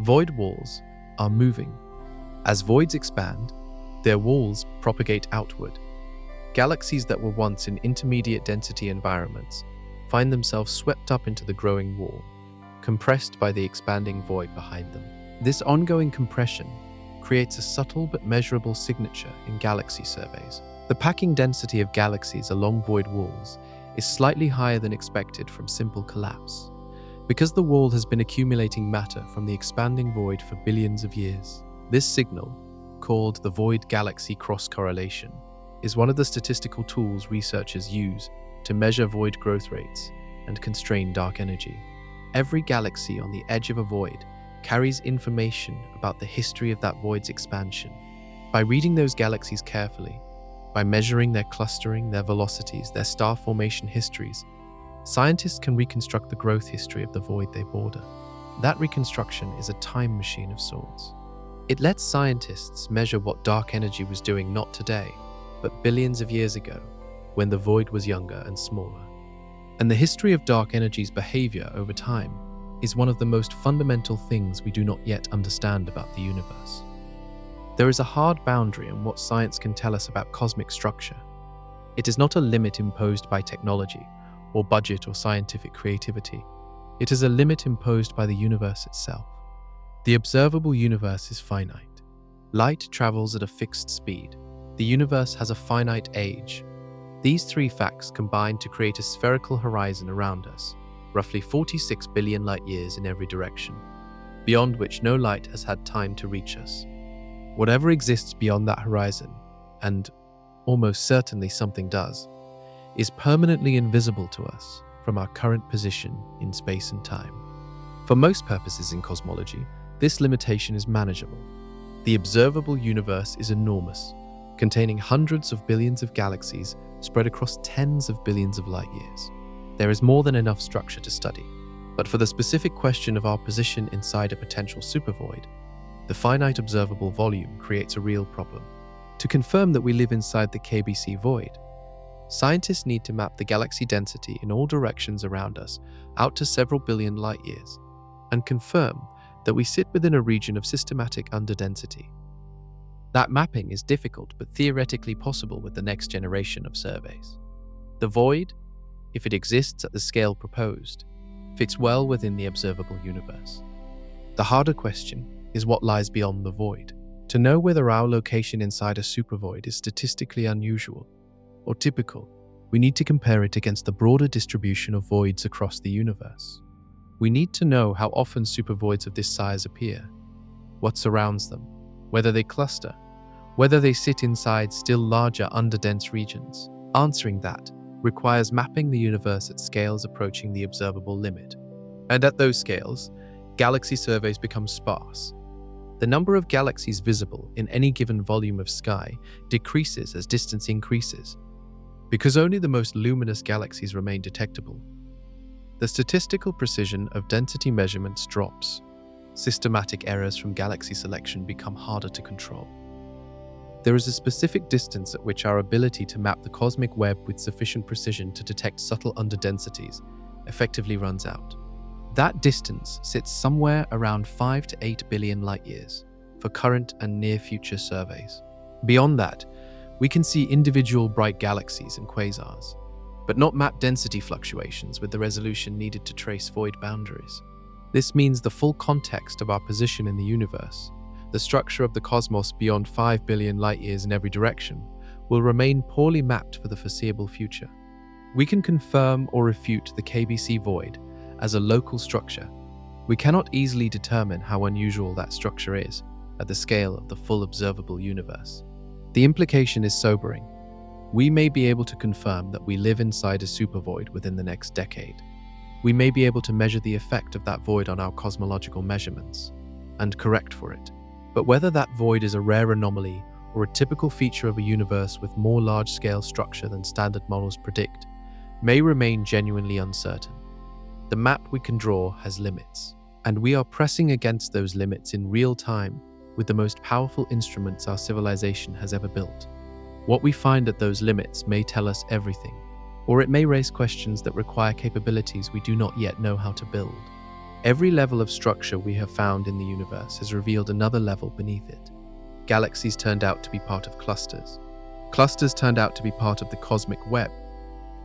Void walls are moving. As voids expand, their walls propagate outward. Galaxies that were once in intermediate density environments find themselves swept up into the growing wall, compressed by the expanding void behind them. This ongoing compression creates a subtle but measurable signature in galaxy surveys. The packing density of galaxies along void walls is slightly higher than expected from simple collapse, because the wall has been accumulating matter from the expanding void for billions of years. This signal, called the void galaxy cross-correlation, is one of the statistical tools researchers use to measure void growth rates and constrain dark energy. Every galaxy on the edge of a void carries information about the history of that void's expansion. By reading those galaxies carefully, by measuring their clustering, their velocities, their star formation histories, scientists can reconstruct the growth history of the void they border. That reconstruction is a time machine of sorts. It lets scientists measure what dark energy was doing not today, but billions of years ago, when the void was younger and smaller. And the history of dark energy's behavior over time is one of the most fundamental things we do not yet understand about the universe. There is a hard boundary in what science can tell us about cosmic structure. It is not a limit imposed by technology, or budget, or scientific creativity. It is a limit imposed by the universe itself. The observable universe is finite. Light travels at a fixed speed. The universe has a finite age. These three facts combine to create a spherical horizon around us, roughly 46 billion light years in every direction. beyond which no light has had time to reach us. Whatever exists beyond that horizon, and almost certainly something does, is permanently invisible to us from our current position in space and time. For most purposes in cosmology, this limitation is manageable. The observable universe is enormous, containing hundreds of billions of galaxies spread across tens of billions of light years. There is more than enough structure to study. But for the specific question of our position inside a potential supervoid, the finite observable volume creates a real problem. To confirm that we live inside the KBC void, scientists need to map the galaxy density in all directions around us out to several billion light years, and confirm that we sit within a region of systematic underdensity. That mapping is difficult but theoretically possible with the next generation of surveys. The void, if it exists at the scale proposed, fits well within the observable universe. The harder question is what lies beyond the void. To know whether our location inside a supervoid is statistically unusual or typical, we need to compare it against the broader distribution of voids across the universe. We need to know how often supervoids of this size appear, what surrounds them, whether they cluster, whether they sit inside still larger underdense regions. Answering that requires mapping the universe at scales approaching the observable limit. And at those scales, galaxy surveys become sparse. The number of galaxies visible in any given volume of sky decreases as distance increases, because only the most luminous galaxies remain detectable. The statistical precision of density measurements drops. Systematic errors from galaxy selection become harder to control. There is a specific distance at which our ability to map the cosmic web with sufficient precision to detect subtle underdensities effectively runs out. That distance sits somewhere around 5 to 8 billion light years for current and near-future surveys. Beyond that, we can see individual bright galaxies and quasars, but not map density fluctuations with the resolution needed to trace void boundaries. This means the full context of our position in the universe, the structure of the cosmos beyond 5 billion light-years in every direction, will remain poorly mapped for the foreseeable future. We can confirm or refute the KBC void as a local structure. We cannot easily determine how unusual that structure is at the scale of the full observable universe. The implication is sobering. We may be able to confirm that we live inside a supervoid within the next decade. We may be able to measure the effect of that void on our cosmological measurements and correct for it. But whether that void is a rare anomaly or a typical feature of a universe with more large-scale structure than standard models predict may remain genuinely uncertain. The map we can draw has limits, and we are pressing against those limits in real time with the most powerful instruments our civilization has ever built. What we find at those limits may tell us everything, or it may raise questions that require capabilities we do not yet know how to build. Every level of structure we have found in the universe has revealed another level beneath it. Galaxies turned out to be part of clusters. Clusters turned out to be part of the cosmic web.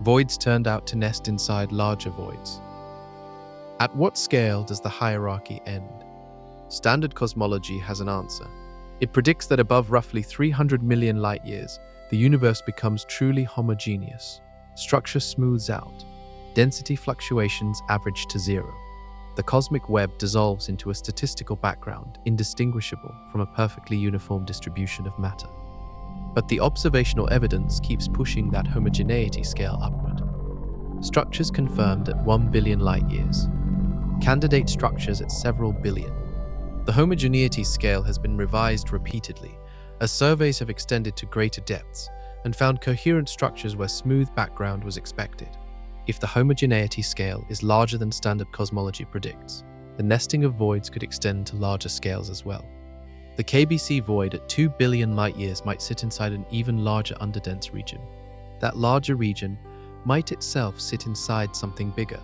Voids turned out to nest inside larger voids. At what scale does the hierarchy end? Standard cosmology has an answer. It predicts that above roughly 300 million light-years, the universe becomes truly homogeneous. Structure smooths out. Density fluctuations average to zero. The cosmic web dissolves into a statistical background indistinguishable from a perfectly uniform distribution of matter. But the observational evidence keeps pushing that homogeneity scale upward. Structures confirmed at 1 billion light-years. Candidate structures at several billion. The homogeneity scale has been revised repeatedly as surveys have extended to greater depths and found coherent structures where smooth background was expected. If the homogeneity scale is larger than standard cosmology predicts, the nesting of voids could extend to larger scales as well. The KBC void at 2 billion light-years might sit inside an even larger underdense region. That larger region might itself sit inside something bigger.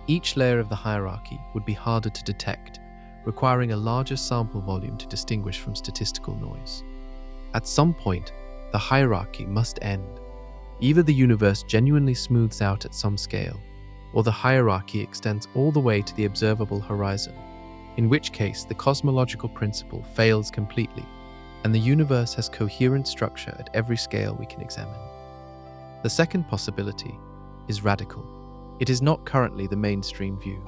Each layer of the hierarchy would be harder to detect, requiring a larger sample volume to distinguish from statistical noise. At some point, the hierarchy must end. Either the universe genuinely smooths out at some scale, or the hierarchy extends all the way to the observable horizon, in which case the cosmological principle fails completely, and the universe has coherent structure at every scale we can examine. The second possibility is radical. It is not currently the mainstream view.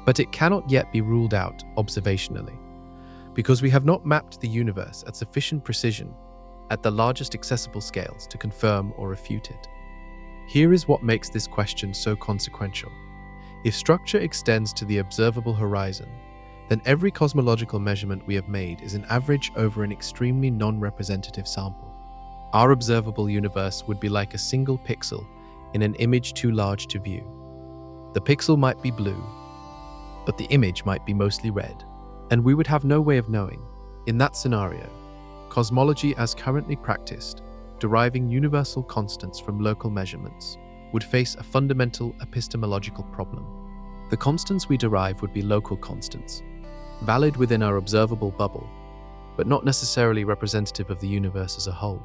But it cannot yet be ruled out observationally, because we have not mapped the universe at sufficient precision at the largest accessible scales to confirm or refute it. Here is what makes this question so consequential. If structure extends to the observable horizon, then every cosmological measurement we have made is an average over an extremely non-representative sample. Our observable universe would be like a single pixel in an image too large to view. The pixel might be blue, but the image might be mostly red, and we would have no way of knowing. In that scenario, cosmology as currently practiced, deriving universal constants from local measurements, would face a fundamental epistemological problem. The constants we derive would be local constants, valid within our observable bubble, but not necessarily representative of the universe as a whole.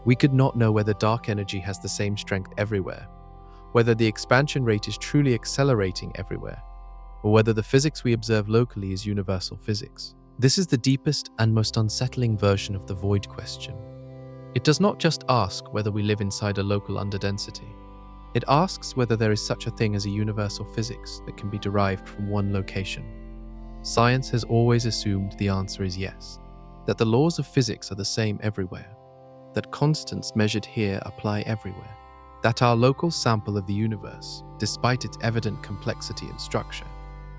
We could not know whether dark energy has the same strength everywhere, whether the expansion rate is truly accelerating everywhere, or whether the physics we observe locally is universal physics. This is the deepest and most unsettling version of the void question. It does not just ask whether we live inside a local underdensity. It asks whether there is such a thing as a universal physics that can be derived from one location. Science has always assumed the answer is yes, that the laws of physics are the same everywhere, that constants measured here apply everywhere, that our local sample of the universe, despite its evident complexity and structure,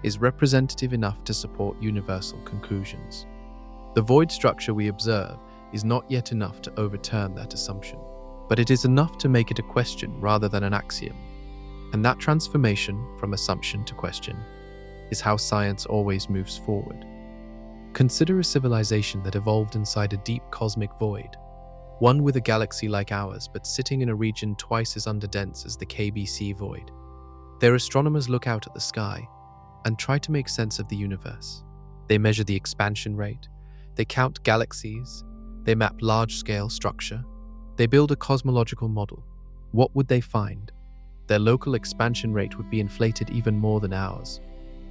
is representative enough to support universal conclusions. The void structure we observe is not yet enough to overturn that assumption, but it is enough to make it a question rather than an axiom. And that transformation from assumption to question is how science always moves forward. Consider a civilization that evolved inside a deep cosmic void, one with a galaxy like ours but sitting in a region twice as underdense as the KBC void. Their astronomers look out at the sky and try to make sense of the universe. They measure the expansion rate, they count galaxies, they map large-scale structure, they build a cosmological model. What would they find? Their local expansion rate would be inflated even more than ours,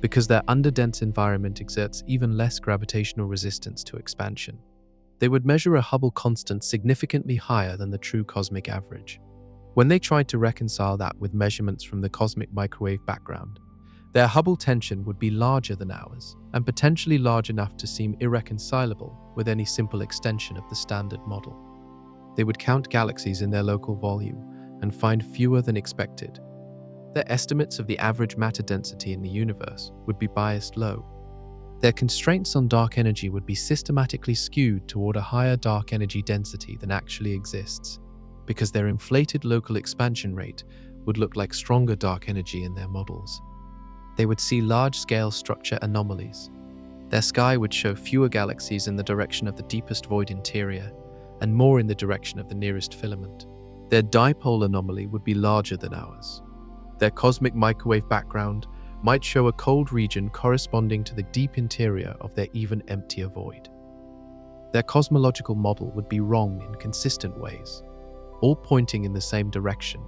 because their underdense environment exerts even less gravitational resistance to expansion. They would measure a Hubble constant significantly higher than the true cosmic average. When they tried to reconcile that with measurements from the cosmic microwave background, their Hubble tension would be larger than ours, and potentially large enough to seem irreconcilable with any simple extension of the standard model. They would count galaxies in their local volume and find fewer than expected. Their estimates of the average matter density in the universe would be biased low. Their constraints on dark energy would be systematically skewed toward a higher dark energy density than actually exists, because their inflated local expansion rate would look like stronger dark energy in their models. They would see large-scale structure anomalies. Their sky would show fewer galaxies in the direction of the deepest void interior, and more in the direction of the nearest filament. Their dipole anomaly would be larger than ours. Their cosmic microwave background might show a cold region corresponding to the deep interior of their even emptier void. Their cosmological model would be wrong in consistent ways, all pointing in the same direction,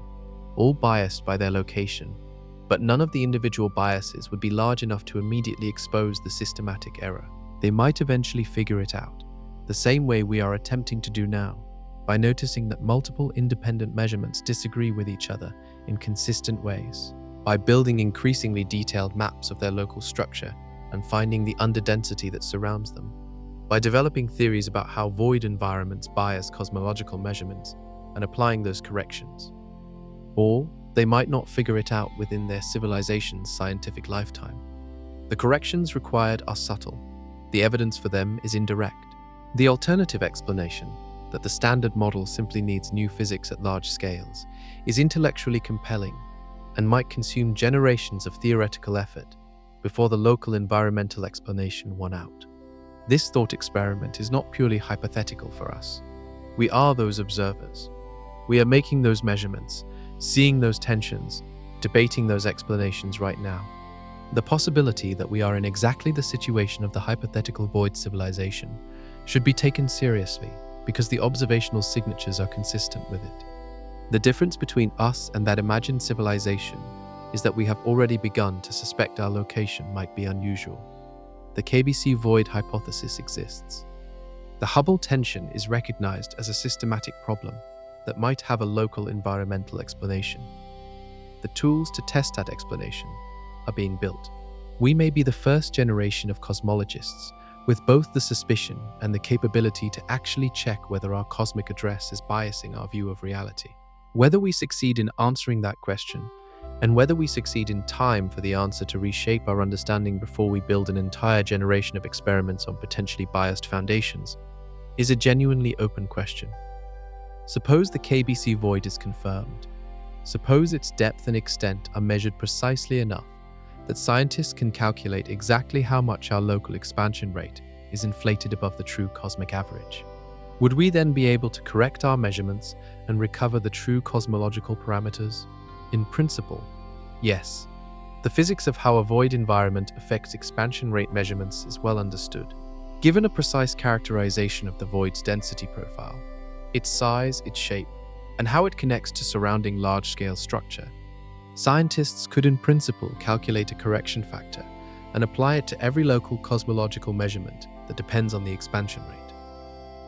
all biased by their location, but none of the individual biases would be large enough to immediately expose the systematic error. They might eventually figure it out, the same way we are attempting to do now, by noticing that multiple independent measurements disagree with each other in consistent ways, by building increasingly detailed maps of their local structure and finding the underdensity that surrounds them, by developing theories about how void environments bias cosmological measurements and applying those corrections. Or they might not figure it out within their civilization's scientific lifetime. The corrections required are subtle. The evidence for them is indirect. The alternative explanation, that the standard model simply needs new physics at large scales, is intellectually compelling and might consume generations of theoretical effort before the local environmental explanation won out. This thought experiment is not purely hypothetical for us. We are those observers. We are making those measurements, seeing those tensions, debating those explanations right now. The possibility that we are in exactly the situation of the hypothetical void civilization should be taken seriously, because the observational signatures are consistent with it. The difference between us and that imagined civilization is that we have already begun to suspect our location might be unusual. The KBC void hypothesis exists. The Hubble tension is recognized as a systematic problem that might have a local environmental explanation. The tools to test that explanation are being built. We may be the first generation of cosmologists with both the suspicion and the capability to actually check whether our cosmic address is biasing our view of reality. Whether we succeed in answering that question, and whether we succeed in time for the answer to reshape our understanding before we build an entire generation of experiments on potentially biased foundations, is a genuinely open question. Suppose the KBC void is confirmed. Suppose its depth and extent are measured precisely enough that scientists can calculate exactly how much our local expansion rate is inflated above the true cosmic average. Would we then be able to correct our measurements and recover the true cosmological parameters? In principle, yes. The physics of how a void environment affects expansion rate measurements is well understood. Given a precise characterization of the void's density profile, its size, its shape, and how it connects to surrounding large-scale structure, scientists could in principle calculate a correction factor and apply it to every local cosmological measurement that depends on the expansion rate.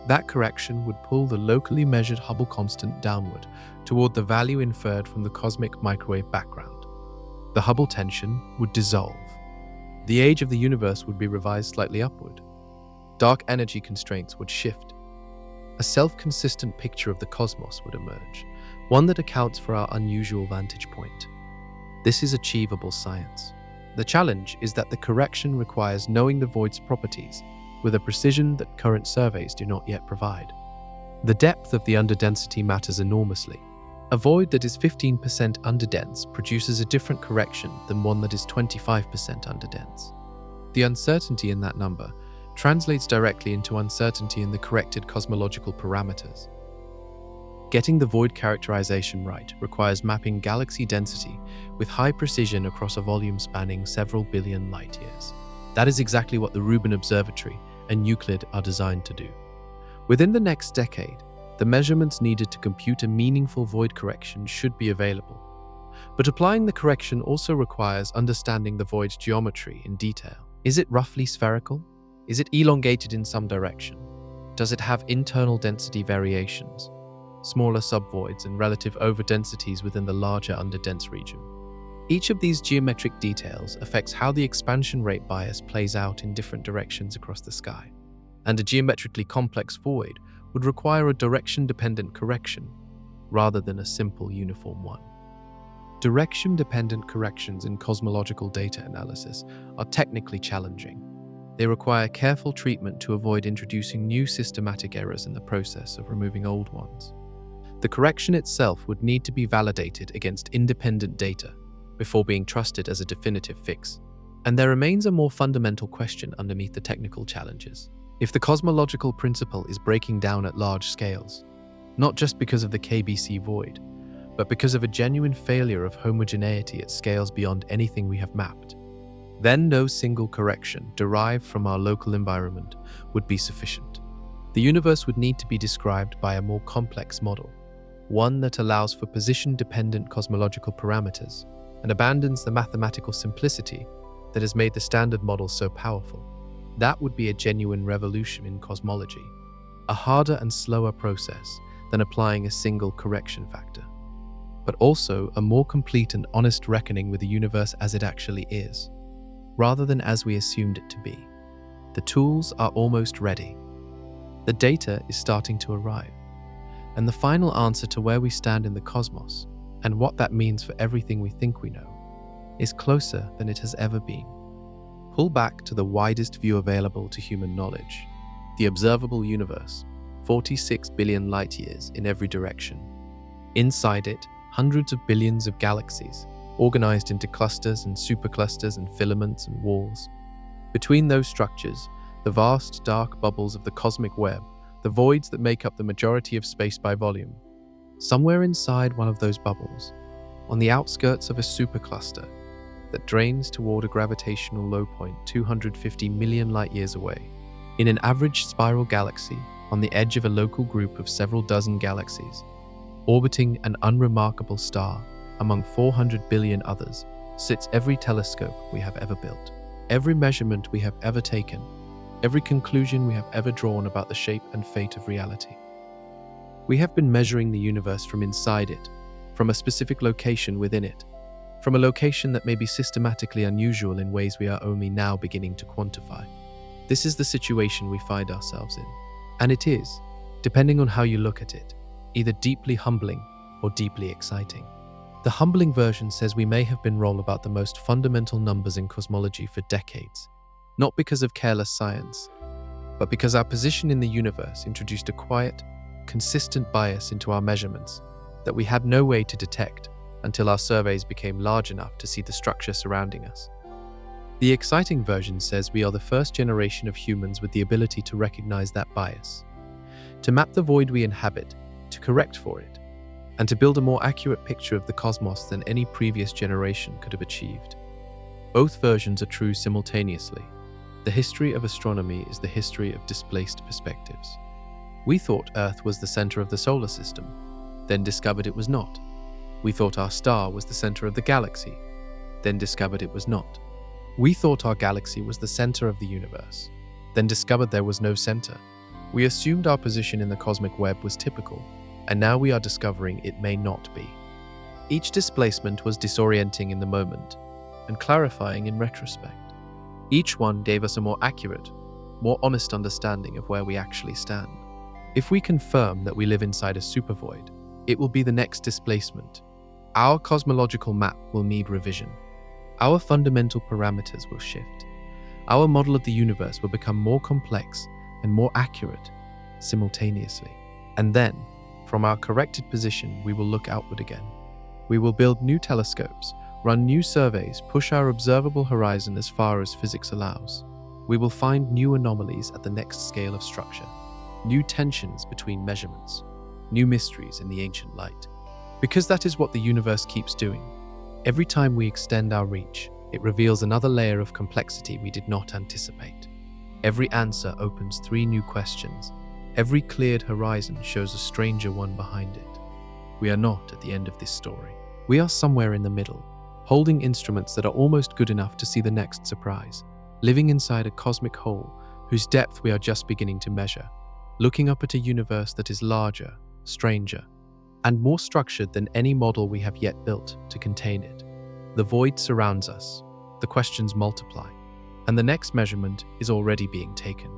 That correction would pull the locally measured Hubble constant downward toward the value inferred from the cosmic microwave background. The Hubble tension would dissolve. The age of the universe would be revised slightly upward. Dark energy constraints would shift. A self-consistent picture of the cosmos would emerge, one that accounts for our unusual vantage point. This is achievable science. The challenge is that the correction requires knowing the void's properties with a precision that current surveys do not yet provide. The depth of the underdensity matters enormously. A void that is 15% underdense produces a different correction than one that is 25% underdense. The uncertainty in that number translates directly into uncertainty in the corrected cosmological parameters. Getting the void characterization right requires mapping galaxy density with high precision across a volume spanning several billion light-years. That is exactly what the Rubin Observatory and Euclid are designed to do. Within the next decade, the measurements needed to compute a meaningful void correction should be available. But applying the correction also requires understanding the void's geometry in detail. Is it roughly spherical? Is it elongated in some direction? Does it have internal density variations, smaller subvoids and relative overdensities within the larger underdense region? Each of these geometric details affects how the expansion rate bias plays out in different directions across the sky. And a geometrically complex void would require a direction-dependent correction rather than a simple uniform one. Direction-dependent corrections in cosmological data analysis are technically challenging. They require careful treatment to avoid introducing new systematic errors in the process of removing old ones. The correction itself would need to be validated against independent data before being trusted as a definitive fix. And there remains a more fundamental question underneath the technical challenges. If the cosmological principle is breaking down at large scales, not just because of the KBC void, but because of a genuine failure of homogeneity at scales beyond anything we have mapped, then no single correction derived from our local environment would be sufficient. The universe would need to be described by a more complex model, one that allows for position-dependent cosmological parameters and abandons the mathematical simplicity that has made the standard model so powerful. That would be a genuine revolution in cosmology, a harder and slower process than applying a single correction factor, but also a more complete and honest reckoning with the universe as it actually is, rather than as we assumed it to be. The tools are almost ready. The data is starting to arrive. And the final answer to where we stand in the cosmos, and what that means for everything we think we know, is closer than it has ever been. Pull back to the widest view available to human knowledge, the observable universe, 46 billion light-years in every direction. Inside it, hundreds of billions of galaxies, organized into clusters and superclusters and filaments and walls. Between those structures, the vast dark bubbles of the cosmic web, the voids that make up the majority of space by volume. Somewhere inside one of those bubbles, on the outskirts of a supercluster that drains toward a gravitational low point 250 million light-years away, in an average spiral galaxy on the edge of a local group of several dozen galaxies, orbiting an unremarkable star among 400 billion others, sits every telescope we have ever built, every measurement we have ever taken, every conclusion we have ever drawn about the shape and fate of reality. We have been measuring the universe from inside it, from a specific location within it, from a location that may be systematically unusual in ways we are only now beginning to quantify. This is the situation we find ourselves in. And it is, depending on how you look at it, either deeply humbling or deeply exciting. The humbling version says we may have been wrong about the most fundamental numbers in cosmology for decades, not because of careless science, but because our position in the universe introduced a quiet, consistent bias into our measurements that we had no way to detect until our surveys became large enough to see the structure surrounding us. The exciting version says we are the first generation of humans with the ability to recognize that bias, to map the void we inhabit, to correct for it, and to build a more accurate picture of the cosmos than any previous generation could have achieved. Both versions are true simultaneously. The history of astronomy is the history of displaced perspectives. We thought Earth was the center of the solar system, then discovered it was not. We thought our star was the center of the galaxy, then discovered it was not. We thought our galaxy was the center of the universe, then discovered there was no center. We assumed our position in the cosmic web was typical, and now we are discovering it may not be. Each displacement was disorienting in the moment and clarifying in retrospect. Each one gave us a more accurate, more honest understanding of where we actually stand. If we confirm that we live inside a supervoid, it will be the next displacement. Our cosmological map will need revision. Our fundamental parameters will shift. Our model of the universe will become more complex and more accurate simultaneously. And then, from our corrected position, we will look outward again. We will build new telescopes, run new surveys, push our observable horizon as far as physics allows. We will find new anomalies at the next scale of structure, new tensions between measurements, new mysteries in the ancient light. Because that is what the universe keeps doing. Every time we extend our reach, it reveals another layer of complexity we did not anticipate. Every answer opens 3 new questions. Every cleared horizon shows a stranger one behind it. We are not at the end of this story. We are somewhere in the middle, holding instruments that are almost good enough to see the next surprise, living inside a cosmic hole whose depth we are just beginning to measure, looking up at a universe that is larger, stranger, and more structured than any model we have yet built to contain it. The void surrounds us, the questions multiply, and the next measurement is already being taken.